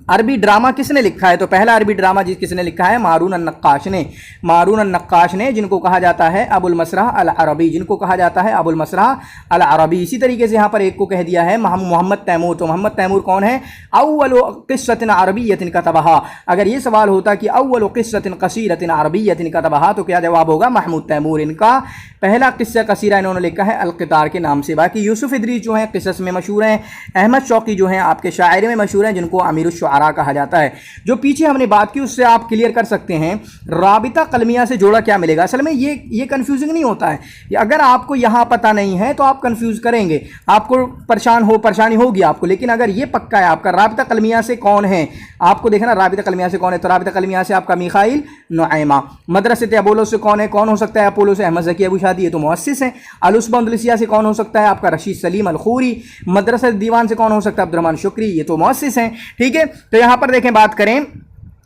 अरबी ड्रामा किसने लिखा है? तो पहला अरबी ड्रामा किसने लिखा है? मारून अन-नक्काश ने। मारून अन-नक्काश ने, जिनको कहा जाता है अबुल मसरह अल अरबी, जिनको कहा जाता है अबुल मसरह अल अरबी। इसी तरीके से यहाँ पर एक को कह दिया है मोहम्मद तैमूर। तो मोहम्मद तैमूर कौन है? अव्वलो क़िस्सतिन अरबियतिन कतबहा। अगर ये सवाल होता कि अव्वलो क़िस्सतिन क़सीरतिन अरबियतिन कतबहा, तो क्या जवाब होगा? महमूद तैमूर। इनका पहला किस्सा कसीरा इन्होंने लिखा है अल-क़ितार के नाम से। बाकी यूसुफ इदरीस जो हैं क़िसस में मशहूर हैं, अहमद शौकी जो हैं आपके शायरी में मशहूर हैं, जिनको अमीरुश्शुअरा कहा जाता है। जो पीछे हमने बात की उससे आप क्लियर कर सकते हैं, राबिता कलमिया से जोड़ा क्या मिलेगा। असल में ये कंफ्यूजिंग नहीं होता है, अगर आपको यहाँ पता नहीं है तो आप कंफ्यूज करेंगे, आपको परेशानी होगी आपको। लेकिन अगर ये पक्का है आपका राबिता कलमिया से कौन है, आपको देखना राबिता कलमिया से कौन है। तो राबिता कलमिया से आपका मिखाइल नुऐमा। मदरसे अपोलो से कौन है? कौन हो सकता है अपोलो से? अहमद ज़की अबू शादी, ये तो मुअस्सिस हैं। अल-उस्बा अंदलुसिया से कौन हो सकता है? आपका रशीद सलीम अल-खूरी। मदरसा दीवान से कौन हो सकता है? अब्दुर्रहमान शुक्री, ये तो मुअस्सिस हैं, ठीक है। तो यहाँ पर देखें, बात करें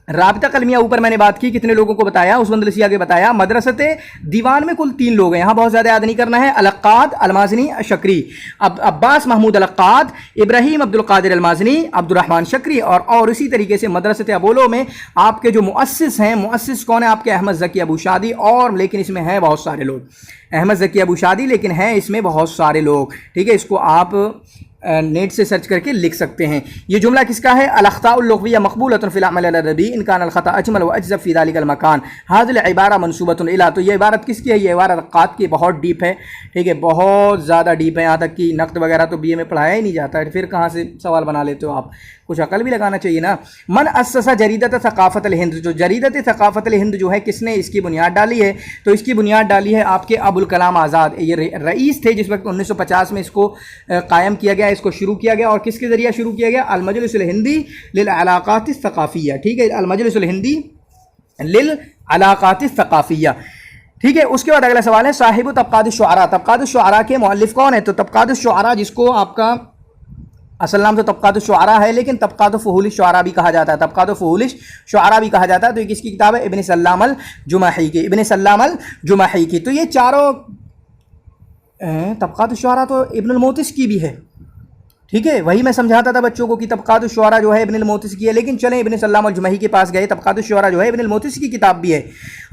राबिता कलमिया, ऊपर मैंने बात की कितने लोगों को बताया, उस अंदलुसिया के बताया। मदरसते दीवान में कुल 3 लोग हैं, यहाँ बहुत ज़्यादा याद नहीं करना है। अल-अक्काद, अल-माज़नी, शकरी। अब्बास महमूद अल-अक्काद, इब्राहिम अब्दुल कादिर अल-माज़नी, अब्दुर्रहमान शकरी। और इसी तरीके से मदरसते अपोलो में आपके जो मुअस्सिस हैं, मुअस्सिस कौन है? आपके अहमद ज़की अबू शादी। और लेकिन इसमें हैं बहुत सारे लोग, अहमद ज़की अबू शादी, लेकिन हैं इसमें बहुत सारे लोग, ठीक है। इसको आप नेट से सर्च करके लिख सकते हैं। ये जुमला किसका है? अल-अख्ताउल लुग़विय्या मक़बूलतुन फ़िल अमल अल-अदबी इन कान अल-ख़ता अजमल व अजज़ब फ़ी ज़ालिकल मकान हाज़िल इबारा मनसूबतुन इला। तो ये इबारत किसकी है? ये इबारत क़ात की, बहुत डीप है, ठीक है, बहुत ज़्यादा डीप है। यहाँ तक कि नक़्द वगैरह तो बीए में पढ़ाया ही नहीं जाता है, फिर कहाँ से सवाल बना लेते हो आप? कुछ अकल भी लगाना चाहिए ना। मन अस्ससा जरीदत सक़ाफ़त अल-हिंद, जो जरीदत सक़ाफ़त अल-हिंद जो है, किसने इसकी बुनियाद डाली है? तो इसकी बुनियाद डाली है आपके अबुल कलाम आज़ाद। ये रईस थे जिस वक्त 1950 में इसको कायम किया गया, इसको शुरू किया गया। और किसके ज़रिए शुरू किया गया? अल-मजलिसुल हिंदी लिल अलाक़ातिस सक़ाफ़िय्या, ठीक है, अल-मजलिसुल हिंदी लिल अलाक़ातिस सक़ाफ़िय्या, ठीक है। उसके बाद अगला सवाल है साहिबु तबक़ातुश शुअरा, तबक़ातुश शुअरा के मुअल्लिफ़ कौन है? तो तबक़ातुश शुअरा, जिसको आपका असल नाम तो तबक़ातुश शुअरा है, लेकिन तबक़ातुल फ़ुहूलिश शुअरा भी कहा जाता है, तबक़ातुल फ़ुहूलिश शुअरा भी कहा जाता है। तो ये किसकी किताब है? इब्न सल्लाम अल जुमही की, इब्न सल्लाम अल जुमही की। तो ये चारों तबक़ातुश शुअरा तो इब्नुल मोतिस की भी है, ठीक है, वही मैं समझाता था बच्चों को कि तबक़ातुश शुअरा जो है इब्नुल मोतिस की है। लेकिन चलें इब्न सल्लाम अल जुमही के पास गए, तबक़ातुश शुअरा जो है इब्नुल मोतिस की किताब भी है।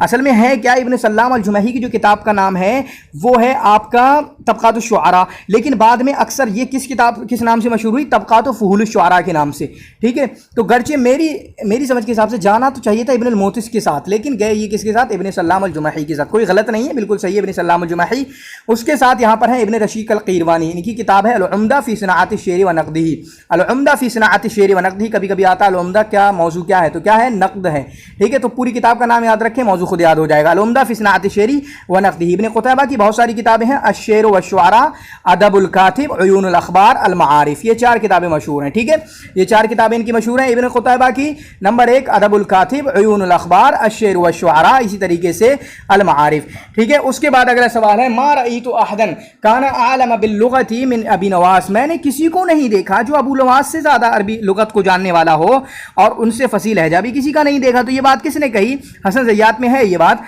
असल में है क्या? इब्न सल्लाम अल जुमही की जो किताब का नाम है वो है आपका तबक़ातुश शुअरा, लेकिन बाद में अक्सर ये किस नाम से मशहूर हुई? तबक़ातुल फ़ुहूलिश शुअरा के नाम से, ठीक है। तो गर्चे मेरी समझ के हिसाब से जाना तो चाहिए था इब्नुल मोतिस के साथ, लेकिन गए ये किसके साथ? इब्न सल्लाम अल जुमही के साथ। कोई गलत नहीं है, बिल्कुल सही है, इब्न सल्लाम अल जुमही। उसके साथ यहाँ पर है इब्न रशीक अल क़ीरवानी, इनकी किताब है अल-उम्दा फ़ी सनाअत शेर व नक़दिही। अल-उम्दा फ़ी सनाअत शेर व नक़दिही, कभी कभी आता है अल-उम्दा, क्या मौजू क्या है? तो क्या है? नक़द है, ठीक है। तो पूरी किताब का नाम याद रखें, मौजू खुद याद हो जाएगा। अल-उम्दा फ़ी सनाअत शेरी व नक़दिही। इब्न क़ुतैबा की बहुत सारी किताबें हैं, अश-शेर व शुअरा, अदबुल कातिब, उयूनुल अख़बार, अल-मआरिफ़। ये 4 किताबें मशहूर हैं, ठीक है। ये 4 किताबें इनकी मशहूर हैं इब्न क़ुतैबा की। नंबर 1 अदबुल कातिब, उयूनुल अख़बार, अश-शेर व शुअरा, इसी तरीके से अल-मआरिफ़, ठीक है। उसके बाद अगला सवाल है मा रअयतु अहदन काना आलम बिल लुग़ति मिन अबी नवास। मैंने किसी को नहीं देखा जो अबू नवास से ज़्यादा अरबी लुगत को जानने वाला हो, और उनसे फसी लहजा भी किसी का नहीं देखा। तो ये बात किसने कही? हसन ज़य्यात में है ये बात,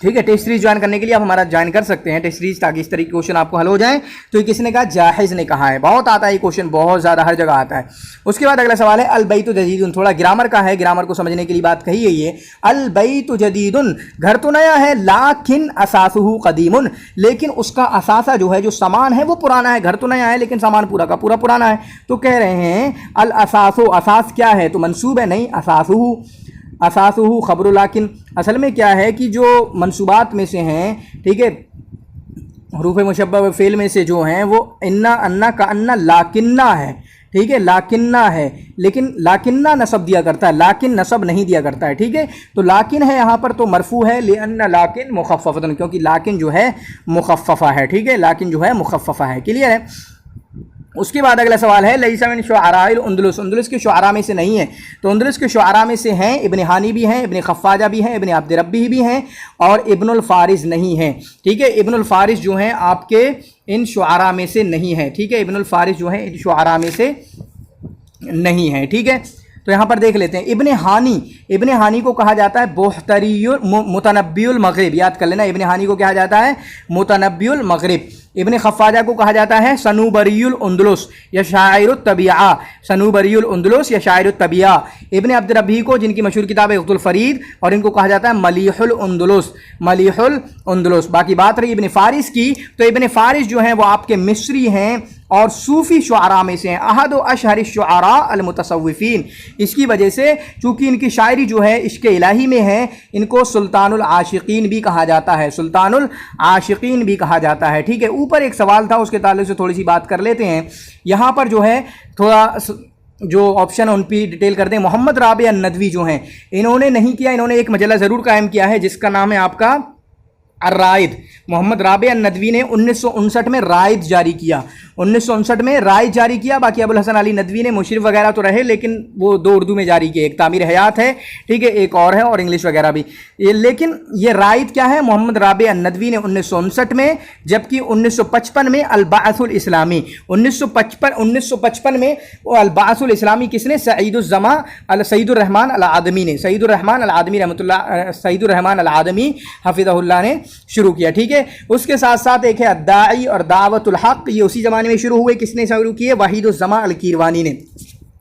ठीक है। टेस्ट सीरीज ज्वाइन करने के लिए आप हमारा ज्वाइन कर सकते हैं टेस्ट सीरीज, ताकि इस तरीके के क्वेश्चन आपको हल हो जाए। तो ये किसने कहा? जाहिज़ ने कहा है। बहुत आता है ये क्वेश्चन, बहुत ज़्यादा, हर जगह आता है। उसके बाद अगला सवाल है अल बैतु जदीदुन, थोड़ा ग्रामर का है, ग्रामर को समझने के लिए बात कही है ये। अल बैतु जदीदुन, घर तो नया है, लाकिन असासुहु कदीमुन, लेकिन उसका असासा जो है, जो सामान है वो पुराना है। घर तो नया है लेकिन सामान पूरा का पूरा पुराना है। तो कह रहे हैं अल असासो, असास क्या है? तो मंसूब है, नहीं, असासुहु, असासुहु खबरु लाकिन। असल में क्या है कि जो मंसूबात में से हैं, ठीक है, हरूफ मुशब्बह फेल में से जो हैं वो इन्ना, अन्ना, का अन्ना, लाकिन्ना है, ठीक है, लाकिन्ना है। लेकिन लाकिन्ना नसब दिया करता है, लाकिन नसब नहीं दिया करता है, ठीक है। तो लाकिन है यहाँ पर तो मरफू है, लिअन्ना लाकिन मुखफ़फ़तन, क्योंकि लाकिन जो है मुखफ़फ़ा है, ठीक है, लाकिन जो है मुखफ़फ़ा है। क्लियर है? उसके बाद अगला सवाल है लैसा मिन शुअराइल उंदुलुस, उंदुलुस के शुअरा में से नहीं है। तो उंदुलुस के शुअरा में से हैं इब्न हानी भी हैं, इब्न खफ़ाजा भी हैं, इब्न अब्द रब्बी भी हैं, और इब्नुल फारिस नहीं है, ठीक है। इब्नुल फारिस जो हैं आपके इन शुअरा में से नहीं है, ठीक है। इब्नुल फारिस जो है इन शुअरा में से नहीं है, ठीक है। तो यहाँ पर देख लेते हैं इब्न हानी, इब्न हानी को कहा जाता है बोहतरीयुल मुतनब्बियुल मगरिब, याद कर लेना, इब्न हानी को कहा जाता है मुतनब्बियुल मगरिब। इब्न खफ़ाजा को कहा जाता है सनूबरियुल उंदुलुस या शायरुत तबिया, सनूबरियुल उंदुलुस या शायरुत तबिया। इब्न अब्द रब्बी को, जिनकी मशहूर किताब है उक़्तुल फ़रीद, और इनको कहा जाता है मलीहुल उंदुलुस, मलीहुल उंदुलुस। बाकी बात रही इब्न फारिस की, तो इब्न फारिस जो हैं वो आपके मिस्री हैं और सूफ़ी शुआरा में से हैं, अहद व अशहर शुआरा अल मुतसव्विफ़ीन। इसकी वजह से चूँकि इनकी शायरी जो है इश्क़ इलाही में है, इनको सुल्तानुल आशिकीन भी कहा जाता है, सुल्तानुल आशिकीन भी कहा जाता है, ठीक है। ऊपर एक सवाल था, उसके ताल्लुक़ से थोड़ी सी बात कर लेते हैं। यहाँ पर जो है थोड़ा जो ऑप्शन उन पर डिटेल कर दें। मोहम्मद राबे अन-नदवी जो हैं, इन्होंने नहीं किया, इन्होंने एक मजला ज़रूर कायम किया है जिसका नाम है आपका अर्राइद। मोहम्मद राबे अन-नदवी ने 1959 में राइद जारी किया, 1959 में राइद जारी किया। बाकी अबुल हसन अली नदवी ने, मुशरिफ वगैरह तो रहे, लेकिन वो दो उर्दू में जारी किए, एक तामीर हयात है, ठीक है, एक और है, और इंग्लिश वगैरह भी। लेकिन ये राइद क्या है? मोहम्मद राबे अन-नदवी ने 1959 में, जबकि 1955 में अल-बाअसुल इस्लामी, 1955 में वो अल-बाअसुल इस्लामी किसने? सईदुर रहमान अल आदमी ने, सईदुर रहमान अल आदमी रहमतुल्लाह, सईदुर रहमान अल आदमी हफिज़हुल्लाह ने शुरू किया, ठीक है। उसके साथ साथ एक है अद्दाई और दावतुल हक, ये उसी ज़माने में शुरू हुए। किसने शुरू किए? वहीदुज़्ज़मा अल-कीरवानी ने,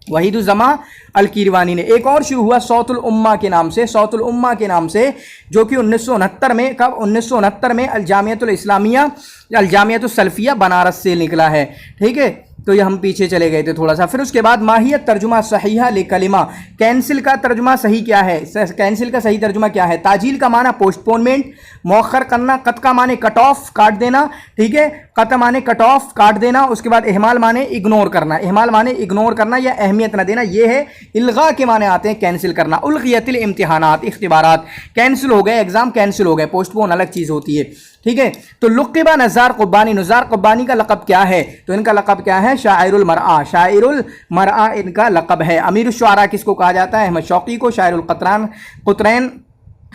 वहीदुज़्ज़मा अल-कीरवानी ने। एक और शुरू हुआ सौतुल उम्मा के नाम से, सौतुल उम्मा के नाम से, जो कि 1969 में, कब? 1969 में अल-जामियतुल इस्लामिया, अल-जामियतुस सल्फिया बनारस से निकला है, ठीक है। तो ये हम पीछे चले गए थे थोड़ा सा। फिर उसके बाद माहियत तर्जुमा सहीहा ले कलिमा, कैंसिल का तर्जुमा सही क्या है? कैंसिल का सही तर्जुमा क्या है? ताजील का माना पोस्टपोनमेंट, मौखर करना, कत का माने कट ऑफ, काट देना, ठीक है, कत माने कट ऑफ, काट देना। उसके बाद इहमाल माने इग्नोर करना, इहमाल माने इग्नोर करना या अहमियत न देना, ये है। इल्गा के माने आते हैं कैंसिल करना। उल्गियतिल इम्तिहानात, इख्तिबारात, कैंसिल हो गए, एग्जाम कैंसिल हो गए, पोस्टपोन अलग चीज़ होती है, ठीक है। तो लुक़िबा नज़ार क़ुब्बानी, नज़ार क़ुब्बानी का लक़ब क्या है? तो इनका लक़ब क्या है? शाइरुल मरआ, शाइरुल मरआ इनका लक़ब है। अमीरुश शुआरा किसको कहा जाता है? अहमद शौक़ी को। शाइरुल क़ुत्रैन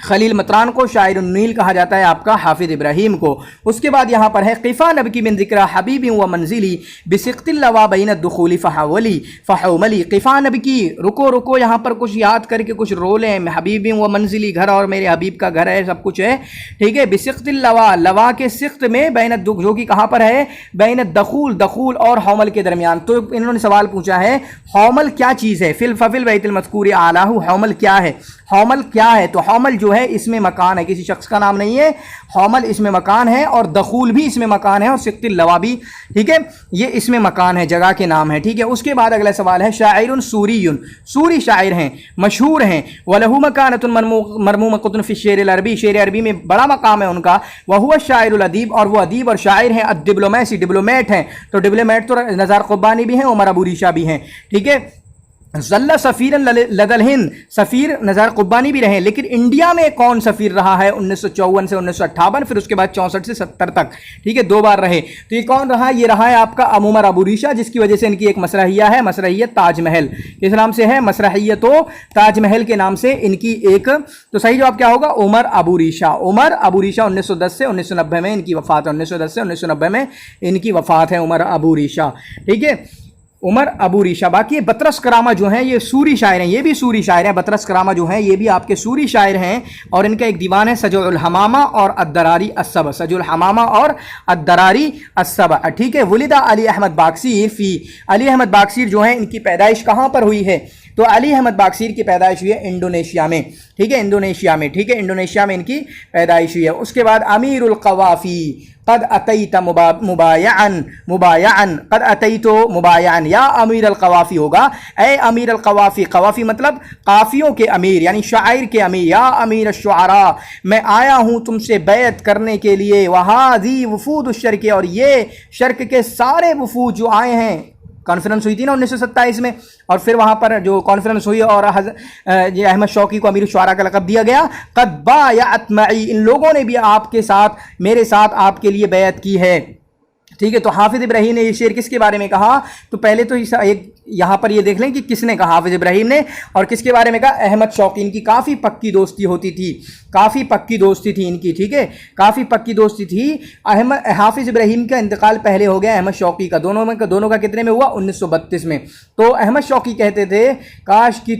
खलील मतरान को। शाइरुन नील कहा जाता है आपका हाफिज़ इब्राहीम को। उसके बाद यहाँ पर है क़िफ़ा नबकी बिन ज़िक्रा हबीबी व मंजिली बिसिक़्तिल्लवा बैन दुख़ूली फ़हवली फ़हमली। क़िफ़ा नबकी, रुको रुको, यहाँ पर कुछ याद करके कुछ रोल हैं। हबीबी व मंजिली, घर और मेरे हबीब का घर है, सब कुछ है, ठीक है। बिसिक़्तिल्लवा, लवा के सिक़्त में, बैन दुख, जो कि कहाँ पर है? बैन दखूल, दखूल और हौमल के दरमियान। तो इन्होंने सवाल पूछा है हौमल क्या चीज़ है? फ़िल बैतिल मज़कूर आलाहु, हौमल क्या है? हौमल क्या है? तो हौमल जो है इसमें मकान है, किसी शख्स का नाम नहीं है। हौमल इसमें मकान है, और दखूल भी इसमें मकान है, और सिक़्तिल लवा भी, ठीक है, ये इसमें मकान है, जगह के नाम है, ठीक है। उसके बाद अगला सवाल है शाइरुन सूरीयुन, सूरी शायर हैं, मशहूर हैं। वलहु मकानतुन मरमूमतुन फ़ी शेर अरबी, शेर अरबी में बड़ा मकाम है उनका। वहुव शाइरुल अदीब, और वो अदीब और शायर हैं। डिप्लोमेसी, डिप्लोमेट हैं। तो डिप्लोमेट तो नज़ार क़ुब्बानी भी हैं, उमर अबू रीशा भी हैं, ठीक है। ज़ल्ला सफ़ीरन लदल हिंद, सफ़ीर नज़ार क़ुब्बानी भी रहे, लेकिन इंडिया में कौन सफ़ीर रहा है 1954 से 1958, फिर उसके बाद 64 से 70 तक, ठीक है, 2 बार रहे। तो ये कौन रहा? ये रहा है आपका उमर अबू रीशा, जिसकी वजह से इनकी एक मसरहिया है, मसरहियत ताजमहल। किस नाम से है? मसरहियत ताजमहल के नाम से इनकी एक। तो सही जवाब क्या होगा? उमर अबू रीशा। उमर अबू रीशा 1910 से 1990 में इनकी वफ़ात है, 1910 से 1990 में इनकी वफ़ात है उमर अबू रीशा, ठीक है, उमर अबू रीशा। बाकी ये बतरस करामा जो हैं ये सूरी शायर हैं, ये भी सूरी शायर हैं। बतरस करामा जो हैं ये भी आपके सूरी शायर हैं, और इनका एक दीवान है सजुल हमामा और अद्दरारी अस्सब, सजुल हमामा और अद्दरारी अस्सब, ठीक है। वलिदा अली अहमद बाकसीर फ़ी, अली अहमद बाकसीर जो हैं इनकी पैदाइश कहाँ पर हुई है? तो अली अहमद बाकसीर की पैदाइश हुई है इंडोनेशिया में, ठीक है, इंडोनेशिया में, ठीक है, इंडोनेशिया में इनकी पैदाइश हुई है। उसके बाद अमीरुल क़वाफ़ी, क़द अतैत मुबायअन, मुबायअन, क़द अतैत मुबायअन, या अमीर अल क़वाफ़ी होगा, ए अमीर अल क़वाफ़ी, क़वाफ़ी मतलब काफ़ियों के अमीर यानी शायर के अमीर, या अमीर अश्शुअरा, मैं आया हूँ तुमसे बैत करने के लिए, वहाज़ी वफ़ूद शर्क, और ये शर्क के सारे वफ़ूद जो आए हैं, कॉन्फ्रेंस हुई थी ना 1927 में, और फिर वहाँ पर जो कॉन्फ्रेंस हुई और ये अहमद शौकी को अमीर शुआरा का लक़ब दिया गया। क़द बायअत मई, इन लोगों ने भी आपके साथ, मेरे साथ आपके लिए बैत की है, ठीक है। तो हाफिज़ इब्राहीम ने ये शेर किसके बारे में कहा? तो पहले तो एक यहाँ पर ये देख लें कि किसने कहा, हाफिज़ इब्राहीम ने, और किसके बारे में कहा? अहमद शौकी। इनकी काफ़ी पक्की दोस्ती होती थी, काफ़ी पक्की दोस्ती थी इनकी, ठीक है, काफ़ी पक्की दोस्ती थी। हाफिज़ इब्राहीम का इंतकाल पहले हो गया अहमद शौकी का, दोनों का कितने में हुआ? 1932 में। तो अहमद शौकी कहते थे काश कि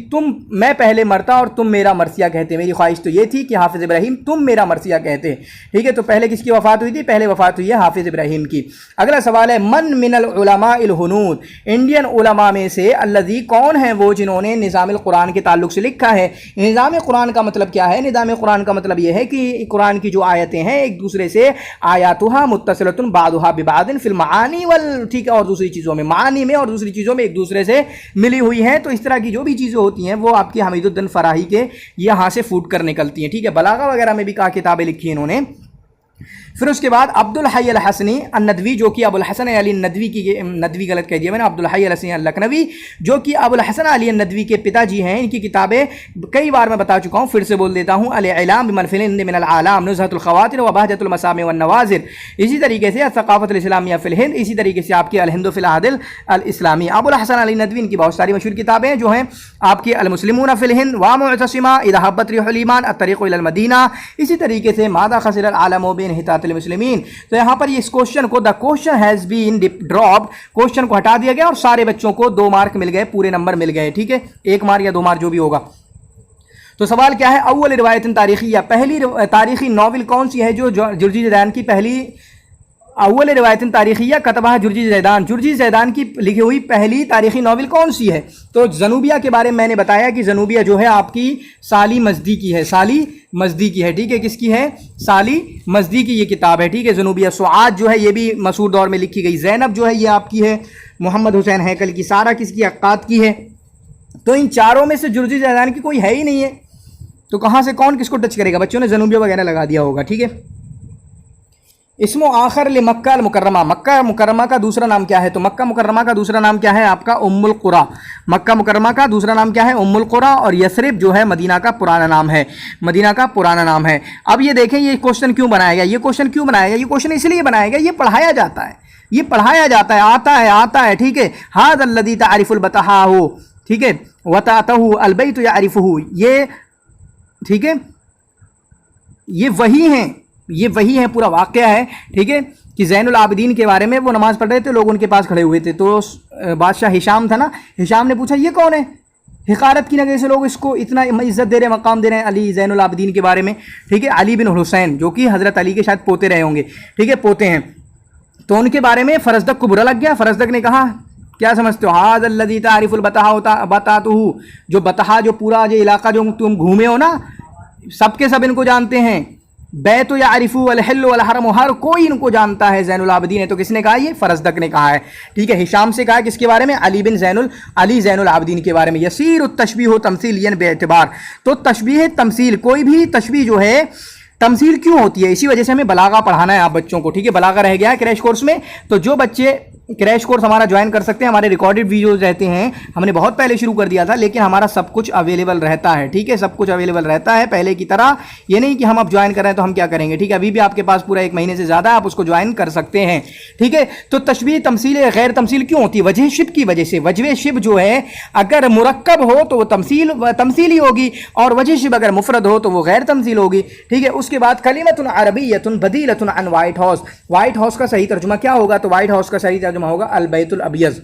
मैं पहले मरता और तुम मेरा मरसिया कहते। मेरी ख्वाहिश तो ये थी कि हाफिज़ इब्राहीम तुम मेरा मरसिया कहते, ठीक है। तो पहले किसकी वफ़ात हुई थी? पहले वफ़ात हुई है हाफिज़ इब्राहीम की। अगला सवाल है, मन मिनल उलमा इल हुनूद, इंडियन उलमा में से अल्लज़ी कौन है वो जिन्होंने निज़ामिल कुरान के ताल्लुक से लिखा है? निज़ाम कुरान का मतलब क्या है? निज़ाम कुरान का मतलब यह है कि कुरान की जो आयतें हैं एक दूसरे से, आयातुहा मुत्तसिलतुन बादुहा बिबादिन फिल मानी वल, ठीक है, और दूसरी चीज़ों में, मानी में और दूसरी चीज़ों में एक दूसरे से मिली हुई हैं। तो इस तरह की जो भी चीज़ें होती हैं वो आपकी हमीदुद्दीन फराही के यहाँ से फूट कर निकलती हैं, ठीक है। बलागा वगैरह में भी कहा किताबें लिखी हैं इन्होंने। फिर उसके बाद अब्दुल हई अल हसनी अन-नदवी, जो कि अबुल हसन अली नदवी की, नदवी गलत कह दिया मैंने, अब्दुल हई अल हसनी अल-लखनवी, जो कि अबुल हसन अली नदवी के पिताजी हैं। इनकी किताबें कई बार मैं बता चुका हूँ, फिर से बोल देता हूँ। अल-इलाम बिमन फिल हिंद मिनल आलाम, नुज़हतुल ख़वातिर व बहजतुल मसामी वन नवाज़िर, इसी तरीके से अस-सक़ाफ़तुल इस्लामिया फिल हिंद, इसी तरीके से आपकी अल-हिंद फिल आदिल अल-इस्लामी। अबुल हसन अली नदवी इनकी बहुत सारी मशहूर किताबें जो हैं आपकी अल-मुस्लिमून फिल हिंद व मुअतसिमा, इज़ा हब्बत रिहुल ईमान, अत-तरीक़ु इलल मदीना, इसी तरीके से मादा खसिरल आलम बिइन्हितातिल मुस्लिमीन। तो यहाँ पर इस क्वेश्चन को, the question has been dropped, question को हटा दिया गया और सारे बच्चों को 2 मार्क मिल गए, पूरे नंबर मिल गए, ठीक है, 1 मार्क या 2 मार्क जो भी होगा। तो सवाल क्या है? अव्वल रिवायतन तारीखी, या पहली तारीखी नावल कौन सी है जो जुर्जी ज़ैदान की पहली, अव्वल रिवायतन तारीखिया कतबा जुर्जी ज़ैदान, जुर्जी ज़ैदान की लिखी हुई पहली तारीखी नावल कौन सी है? तो ज़नूबिया के बारे में मैंने बताया कि ज़नूबिया जो है आपकी साली मज़दी की है, साली मज़दी की है, ठीक है, किसकी है? साली मज़दी की ये किताब है, ठीक है, ज़नूबिया। सुआद जो है ये भी मसूर दौर में लिखी गई। ज़ैनब जो है ये आपकी है मोहम्मद हुसैन हैकल की। सारा किसकी? अक्काद की है। तो इन चारों में से जुर्जी ज़ैदान की कोई है ही नहीं है, तो कहाँ से कौन किसको टच करेगा? बच्चों ने ज़नूबिया वगैरह लगा दिया होगा, ठीक है। इसमो आखिर ले मक्का अल मुकर्रमा, मक्का मुकर्रमा का दूसरा नाम क्या है? तो मक्का मुकर्रमा का दूसरा नाम क्या है आपका? उम्मुल कुरा। मक्का मुकर्रमा का दूसरा नाम क्या है? उम्मुल कुरा। और यसरिब जो है मदीना का पुराना नाम है, मदीना का पुराना नाम है। अब ये देखें ये क्वेश्चन क्यों बनाया गया? ये क्वेश्चन क्यों बनाया गया? ये क्वेश्चन इसलिए बनाया गया, ये पढ़ाया जाता है, ये पढ़ाया जाता है, आता है, ठीक है। हाद अल्लज़ी तारिफुल बतहा हो, ठीक है, वतातहु अलबैत यारिफहु, ये ठीक है, ये वही है, पूरा वाक़या है, ठीक है, कि ज़ैनुल आबिदीन के बारे में वो नमाज़ पढ़ रहे थे, लोग उनके पास खड़े हुए थे, तो बादशाह हिशाम था ना, हिशाम ने पूछा ये कौन है? हिकारत की नज़र से लोग इसको इतना इज़्ज़त दे रहे हैं, मकाम दे रहे हैं अली ज़ैनुल आबिदीन के बारे में, ठीक है, अली बिन हुसैन, जो कि हज़रत अली के शायद पोते रहे होंगे, ठीक है, पोते हैं। तो उनके बारे में फरजदक को बुरा लग गया। फरजदक ने कहा क्या समझते हो? हाज़ अल्लज़ी तारिफुल बतातहु, जो बतहा, जो पूरा जो इलाका जो तुम घूमे हो ना, सबके सब इनको जानते हैं। बैत या आरिफू अलहल्लु वल हरम, हर कोई इनको जानता है ज़ैनुल आबिदीन है। तो किसने कहा? ये फरजदक ने कहा है, ठीक है। हिशाम से कहा है किसके बारे में? अली ज़ैनुल आबिदीन के बारे में। यसीर तशबीह तमसीलियन बेअतिबार, तो तशबीह तमसील, कोई भी तशबीह जो है तमसील क्यों होती है, इसी वजह से हमें बलागा पढ़ाना है आप बच्चों को, ठीक है। बलागा रह गया है क्रैश कोर्स में, तो जो बच्चे क्रैश कोर्स हमारा ज्वाइन कर सकते हैं। हमारे रिकॉर्डेड वीडियोस रहते हैं, हमने बहुत पहले शुरू कर दिया था, लेकिन हमारा सब कुछ अवेलेबल रहता है। ठीक है, सब कुछ अवेलेबल रहता है पहले की तरह। ये नहीं कि हम अब ज्वाइन कर रहे हैं तो हम क्या करेंगे। ठीक है, अभी भी आपके पास पूरा 1 महीने से ज़्यादा आप उसको ज्वाइन कर सकते हैं। ठीक है, तो तशबीह तमसील गैर तमसील क्यों होती है? वजह शिब की वजह से। वजह शिब जो है अगर मुरक्कब हो तो वो तमसीली होगी, और वजह शिब अगर मुफरद हो तो वो गैर तमसील होगी। ठीक है, उसके बाद कलिमतुन अरबिय्यतुन बदीलतुन अन व्हाइट हाउस। व्हाइट हाउस का सही तर्जुमा क्या होगा? तो व्हाइट हाउस का सही तर्जुमा होगा अलबैतुल अबियज।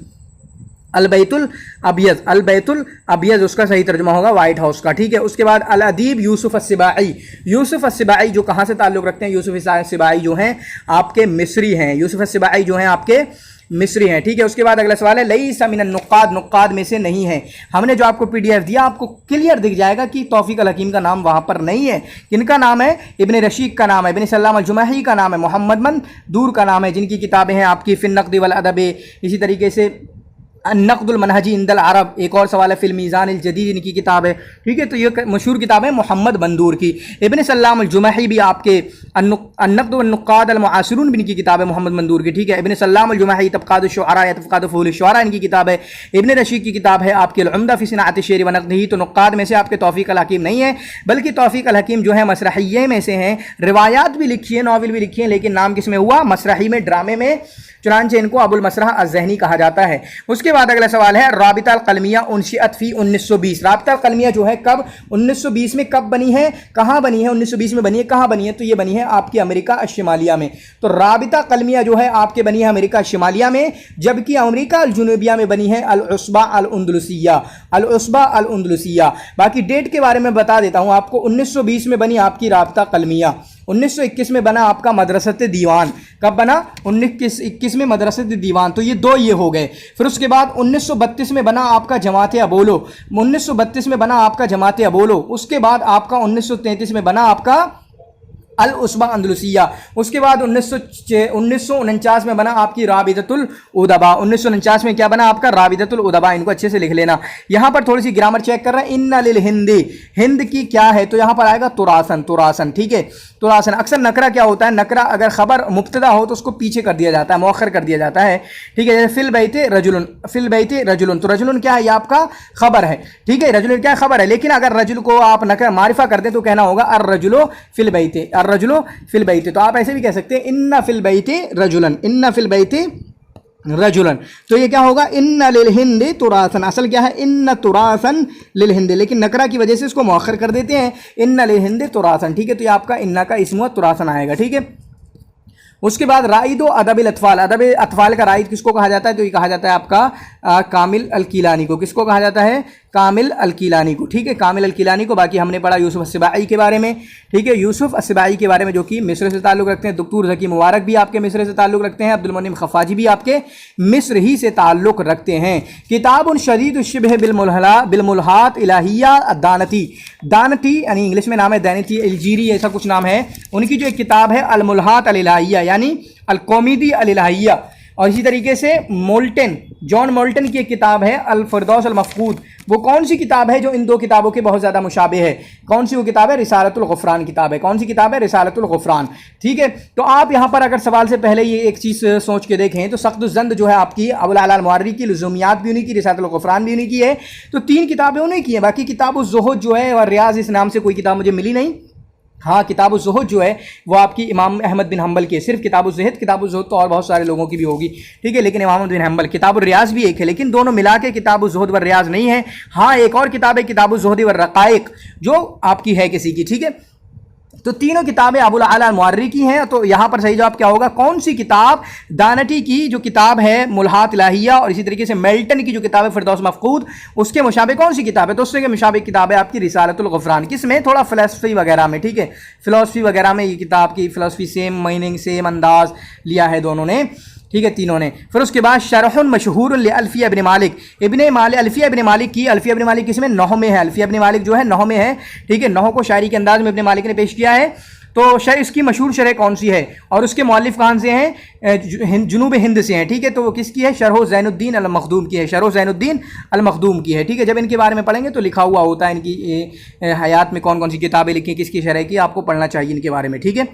अलबैतुल अबियज, अलबैतुल अबियज उसका सही तर्जुमा होगा व्हाइट हाउस का। ठीक है, उसके बाद अल अदीब यूसुफ अस्सिबाई। यूसुफ अस्सिबाई जो कहाँ से ताल्लुक़ रखते हैं? यूसुफ अस्सिबाई जो हैं आपके मिस्री हैं। यूसुफ अस्सिबाई जो हैं आपके मिस्री हैं। ठीक है, उसके बाद अगला सवाल है लईसा मिनन नुक्काद, नुक्काद में से नहीं है। हमने जो आपको PDF दिया आपको क्लियर दिख जाएगा कि तौफीक अल हकीम का नाम वहाँ पर नहीं है। किनका नाम है? इब्न रशीद का नाम है, इब्न सल्लाम अल जुमही का नाम है, मोहम्मद मंदूर का नाम है, जिनकी किताबें हैं आपकी फिन नक़्द वल अदब। इसी तरीके से नक़्दुल मनहजी इंदल अरब, एक और सवाल है फिल मीज़ान अल जदीद, इनकी किताब है। ठीक है, तो ये मशहूर किताब है मोहम्मद मंदूर की। इब्न सल्लाम अल जुमही भी आपके अन्नक़्द व नुक़्क़ाद अल मुआसिरून भी इनकी किताब है मोहम्मद मंदूर की। ठीक है, इब्न सल्लाम अल जुमही तबक़ात शुअरा या तबक़ात फ़ुहूल शुअरा इनकी किताब है। इब्न रशीद की किताब है आपकी अल उम्दा फ़ी सिनाअत शेर व नक़्दिही। तो नुक़्क़ाद में से आपके तौफ़ीक़ अल हकीम नहीं है, बल्कि तौफ़ीक़ अल हकीम जो है मसरहिये में से हैं। रिवायात भी लिखी है, नावल भी लिखी है, लेकिन नाम किस में हुआ? मसरही में, ड्रामे में, चुनांचे इनको अबुल मसरह अज़हनी कहा जाता है। उसके बाद अगला सवाल है राबिता अल कलमिया उनशिअत फ़ी 1920। राबिता अल कलमिया जो है कब? 1920 में कब बनी है, कहाँ बनी है? 1920 में बनी है, कहाँ बनी है? तो ये बनी है आपकी अमेरिका शिमालिया में। तो राबिता कलमिया जो है आपके बनी है अमेरिका शिमालिया में, जबकि अमेरिका अल जुनूबिया में बनी है अल उस्बा अल उंदलुसिया, अल उस्बा अल उंदलुसिया। बाकी डेट के बारे में बता देता हूँ आपको। 1920 में बनी आपकी राबिता कलमिया, 1921 में बना आपका मदरसत दीवान। कब बना? 1921 में मदरसत दीवान। तो ये दो ये हो गए। फिर उसके बाद 1932 में बना आपका जमात अबोलो, 1932 में बना आपका जमात अबोलो। उसके बाद आपका 1933 में बना आपका अल उस्बा अंदलुसिया। उसके बाद 1949 में बना आपकी राबिततुल उदबा। 1949 में क्या बना आपका? राबिततुल उदबा। इनको अच्छे से लिख लेना। यहाँ पर थोड़ी सी ग्रामर चेक कर रहे हैं। इन्ना लिल हिंदी, हिंद की क्या है? तो यहाँ पर आएगा तुरासन, तुरासन। ठीक है, तुरासन। अक्सर नकरा क्या होता है? नकरा अगर खबर मुब्तदा हो तो उसको पीछे कर दिया जाता है, मौखर कर दिया जाता है। ठीक है, जैसे फिल बैते रजुलन, फिल बैते रजुलन। तो रजुलन क्या है? ये आपका खबर है। ठीक है, रजुलन क्या खबर है, लेकिन अगर रजुल को आप नकर मारिफा कर दें तो कहना होगा अर रजुलो फिल बैते, अर रजुलो फिल बैते। तो आप ऐसे भी कह सकते हैं इन्ना फिल बैते रजुलन, इन्ना फिल बैते रजुलन। तो ये क्या होगा? इन्ना लिल हिंदी तुरासन। असल क्या है? इन्ना तुरासन लिल हिंदी, लेकिन नकरा की वजह से इसको मौखर कर देते हैं, इन्ना लिल हिंदी तुरासन। ठीक है, तो ये आपका इन्ना का इस्म तुरासन आएगा। ठीक है, उसके बाद राइद व अदबिल अतफाल। अदब अतफाल का राइद किसको कहा जाता है? तो ये कहा जाता है आपका कामिल अल कीलानी को। किसको कहा जाता है? कामिल अल कीलानी को। ठीक है, कामिल अल कीलानी को। बाकी हमने पढ़ा यूसुफ अस्सिबाई के बारे में। ठीक है, यूसुफ अस्सिबाई के बारे में जो कि मिस्र से ताल्लुक़ रखते हैं। दुक्तूर ज़की मुबारक भी आपके मिस्र से ताल्लुक़ रखते हैं। अब्दुल मुन्निम खफ़ाजी भी आपके मिस्र ही से ताल्लुक़ रखते हैं। किताबुन शदीद शिबह बिलमुलहात इलाहिया दानती, दानती यानी इंग्लिश में नाम है दानती अलजीरी, ऐसा कुछ नाम है। उनकी जो एक किताब है अल मुलहात अल इलाहिया यानी अल कॉमेडी अल इलाहिया। और इसी तरीके से मोल्टन, जॉन मोल्टन की एक किताब है अल फरदौस अल मफकूद। वो कौन सी किताब है जो इन दो किताबों के बहुत ज़्यादा मुशाबे है? कौन सी वो किताब है? रिसालतुल गुफ़रान किताब है। कौन सी किताब है? रिसालतुल गुफ़रान। ठीक है, तो आप यहाँ पर अगर सवाल से पहले ये एक चीज़ सोच के देखें तो सख्तुज़्ज़न्द जो है आपकी अबुल आला अल मुअर्री की, लुज़ूमियात भी उन्हीं की, रिसालतुल गुफ़रान भी उन्हीं की है। तो 3 किताबें उन्हीं की हैं। बाकी किताबुज़ ज़ुहद जो है और रियाज़ इस नाम से कोई किताब मुझे मिली नहीं। हाँ, किताबुज़ ज़ुहद जो है वो आपकी इमाम अहमद बिन हम्बल की है। सिर्फ किताबुज़ ज़ुहद, किताबुज़ ज़ुहद तो और बहुत सारे लोगों की भी होगी। ठीक है, लेकिन इमाम अहमद बिन हम्बल। किताबुर रियाज़ भी एक है, लेकिन दोनों मिला के किताबुज़ ज़ुहद व रियाज़ नहीं है। हाँ, एक और किताब है किताबुज़ ज़ुहद व रक़ाइक़ जो आपकी है किसी की। ठीक है, तो तीनों किताबें अबुल आला अल मुअर्री की हैं। तो यहाँ पर सही जवाब क्या होगा? कौन सी किताब? दानटी की जो किताब है मुलहात इलाहिया, और इसी तरीके से मेल्टन की जो किताब है फिरदौस मफकूद, उसके मुशाबे कौन सी किताब है? तो उसके मुशाबे किताब है आपकी रिसालतुल गुफ़रान। किसमें? थोड़ा फ़िलासफ़ी वगैरह में। ठीक है, फ़िलासफ़ी वगैरह में ये किताब की फ़िलासफ़ी सेम मीनिंग, सेम अंदाज़ लिया है दोनों ने। ठीक है, तीनों ने। फिर उसके बाद शरहुन मशहूर अल्फिया इब्न मालिक, अल्फिया इब्न मालिक की। अल्फिया इब्न मालिक किसमें? नहव में है। अल्फिया इब्न मालिक जो है नहव में है। ठीक है, नहव को शायरी के अंदाज में इब्न मालिक ने पेश किया है। तो शर इसकी मशहूर शरह कौन सी है और उसके मौलिफ कहाँ से हैं? जुनूब हिंद से हैं। ठीक है, तो वो किसकी है? शरह ज़ैनुद्दीन अल मखदूम की है। शरह ज़ैनुद्दीन अल मखदूम की है। ठीक है, जब इनके बारे में पढ़ेंगे तो लिखा हुआ होता है इनकी हयात में कौन कौन सी किताबें लिखी, किसकी शरह की, आपको पढ़ना चाहिए इनके बारे में। ठीक है,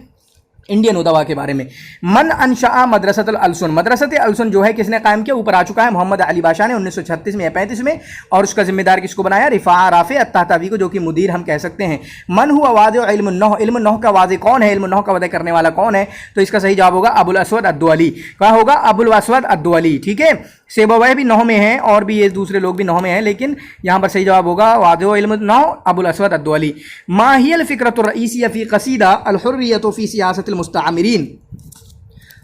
इंडियन उदवा के बारे में। मन अनशा मदरसत अलसुन, मदरसत अलसुन जो है किसने कायम किया, ऊपर आ चुका है, मोहम्मद अली बादशाह ने 1936 में या 35 में, और उसका जिम्मेदार किसको बनाया, रिफा राफे अत्तातावी को, जो कि मुदीर हम कह सकते हैं। मन हुआ वाज़े इल्म नौह, इल्म नौह का वाज़े कौन है, इल्म नौह का वाज़े करने वाला कौन है, तो इसका सही जवाब होगा अबुल अस्वद अद्दुअली। क्या होगा, अबुल अस्वद अद्दुअली। ठीक है, सेबवैह भी नौह में है और भी ये दूसरे लोग भी नौह में हैं, लेकिन यहाँ पर सही जवाब होगा वाज़े इल्म नौह अबुल अस्वद अद्दुअली। माहियल फ़िक्रतुर रईसिया फ़ी क़सीदा अल हुर्रियतु फ़ी सियासतिल मुस्तअमिरीन,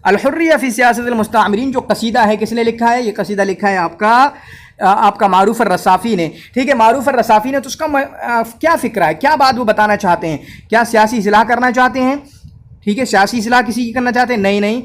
अल हुर्रिया फ़ी सियासतिल मुस्तअमिरीन जो कसीदा है किसने लिखा है, ये कसीदा लिखा है आपका मारूफ रसाफ़ी ने। ठीक है, मारूफ रसाफ़ी ने, तो उसका क्या फ़िक्र है, क्या बात वो बताना चाहते हैं, क्या सियासी इस्लाह करना चाहते हैं। ठीक है, सियासी इस्लाह किसी की करना चाहते हैं, नहीं नहीं,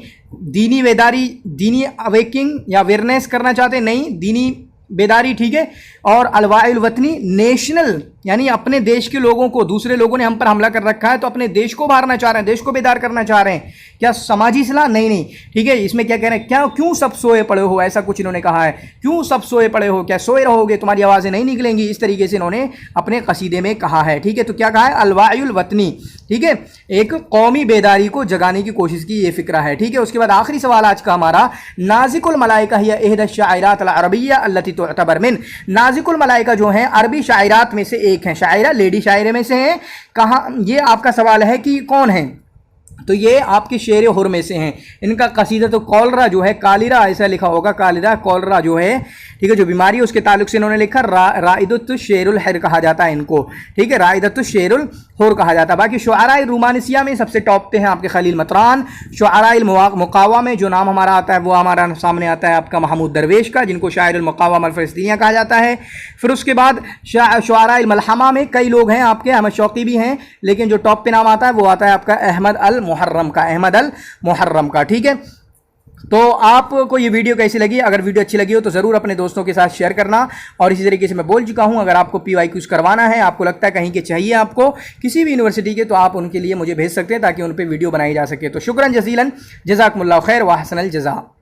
दीनी बेदारी, दीनी अवेकिंग या अवेयरनेस करना चाहते हैं, नहीं, दीनी बेदारी। ठीक है, और अलवाइल वतनी, नेशनल, यानी अपने देश के लोगों को, दूसरे लोगों ने हम पर हमला कर रखा है तो अपने देश को मारना चाह रहे हैं, देश को बेदार करना चाह रहे हैं। क्या समाजी इस्लाह, नहीं नहीं। ठीक है, इसमें क्या कह रहे हैं, क्या क्यों सब सोए पड़े हो, ऐसा कुछ इन्होंने कहा है, क्यों सब सोए पड़े हो, क्या सोए रहोगे, तुम्हारी आवाज़ें नहीं निकलेंगी, इस तरीके से इन्होंने अपने कसीदे में कहा है। ठीक है, तो क्या कहा है, अलवाइल वतनी। ठीक है, एक कौमी बेदारी को जगाने की कोशिश की, ये फिक्रा है। ठीक है, उसके बाद आखिरी सवाल आज का हमारा, नाज़िकुल मलाइका हिया इहदा शायरात अल अरबिय्या अल्लती तुअतबर मिन, नाज़िकुल मलाइका जो हैं अरबी शायरात में से एक हैं, शायरा लेडी शायरे में से हैं। कहाँ, ये आपका सवाल है कि कौन है, तो ये आपके शेर हुर में से हैं। इनका कसीदा तो कॉलरा जो है, कालिरा ऐसा लिखा होगा, कालिरा कॉलरा जो है, ठीक है, जो बीमारी है उसके ताल्लुक से इन्होंने लिखा, राइदत शेरुल हर कहा जाता है इनको। ठीक है, राइदत शेरुल हुर कहा जाता है। बाकी शुआरा रोमानिसिया में सबसे टॉप पे हैं आपके खलील मतरान। शुआरा मुकावा में जो नाम हमारा आता है वो हमारा सामने आता है आपका महमूद दरवेश का, जिनको शायर मुकावा फ़लस्तीनिया कहा जाता है। फिर उसके बाद शुआरा मलहमा में कई लोग हैं आपके, अहमद शौकी भी हैं, लेकिन जो टॉप पे नाम आता है वो आता है आपका अहमद अल मुहर्रम का, अहमद अल मुहर्रम का। ठीक है, तो आपको ये वीडियो कैसी लगी, अगर वीडियो अच्छी लगी हो तो ज़रूर अपने दोस्तों के साथ शेयर करना। और इसी तरीके से मैं बोल चुका हूँ, अगर आपको PYQs करवाना है, आपको लगता है कहीं के चाहिए आपको किसी भी यूनिवर्सिटी के, तो आप उनके लिए मुझे भेज सकते हैं ताकि उन पर वीडियो बनाई जा सके। तो शुक्रन जज़ीलन, जज़ाकुमुल्लाह खैर व अहसनल जज़ा।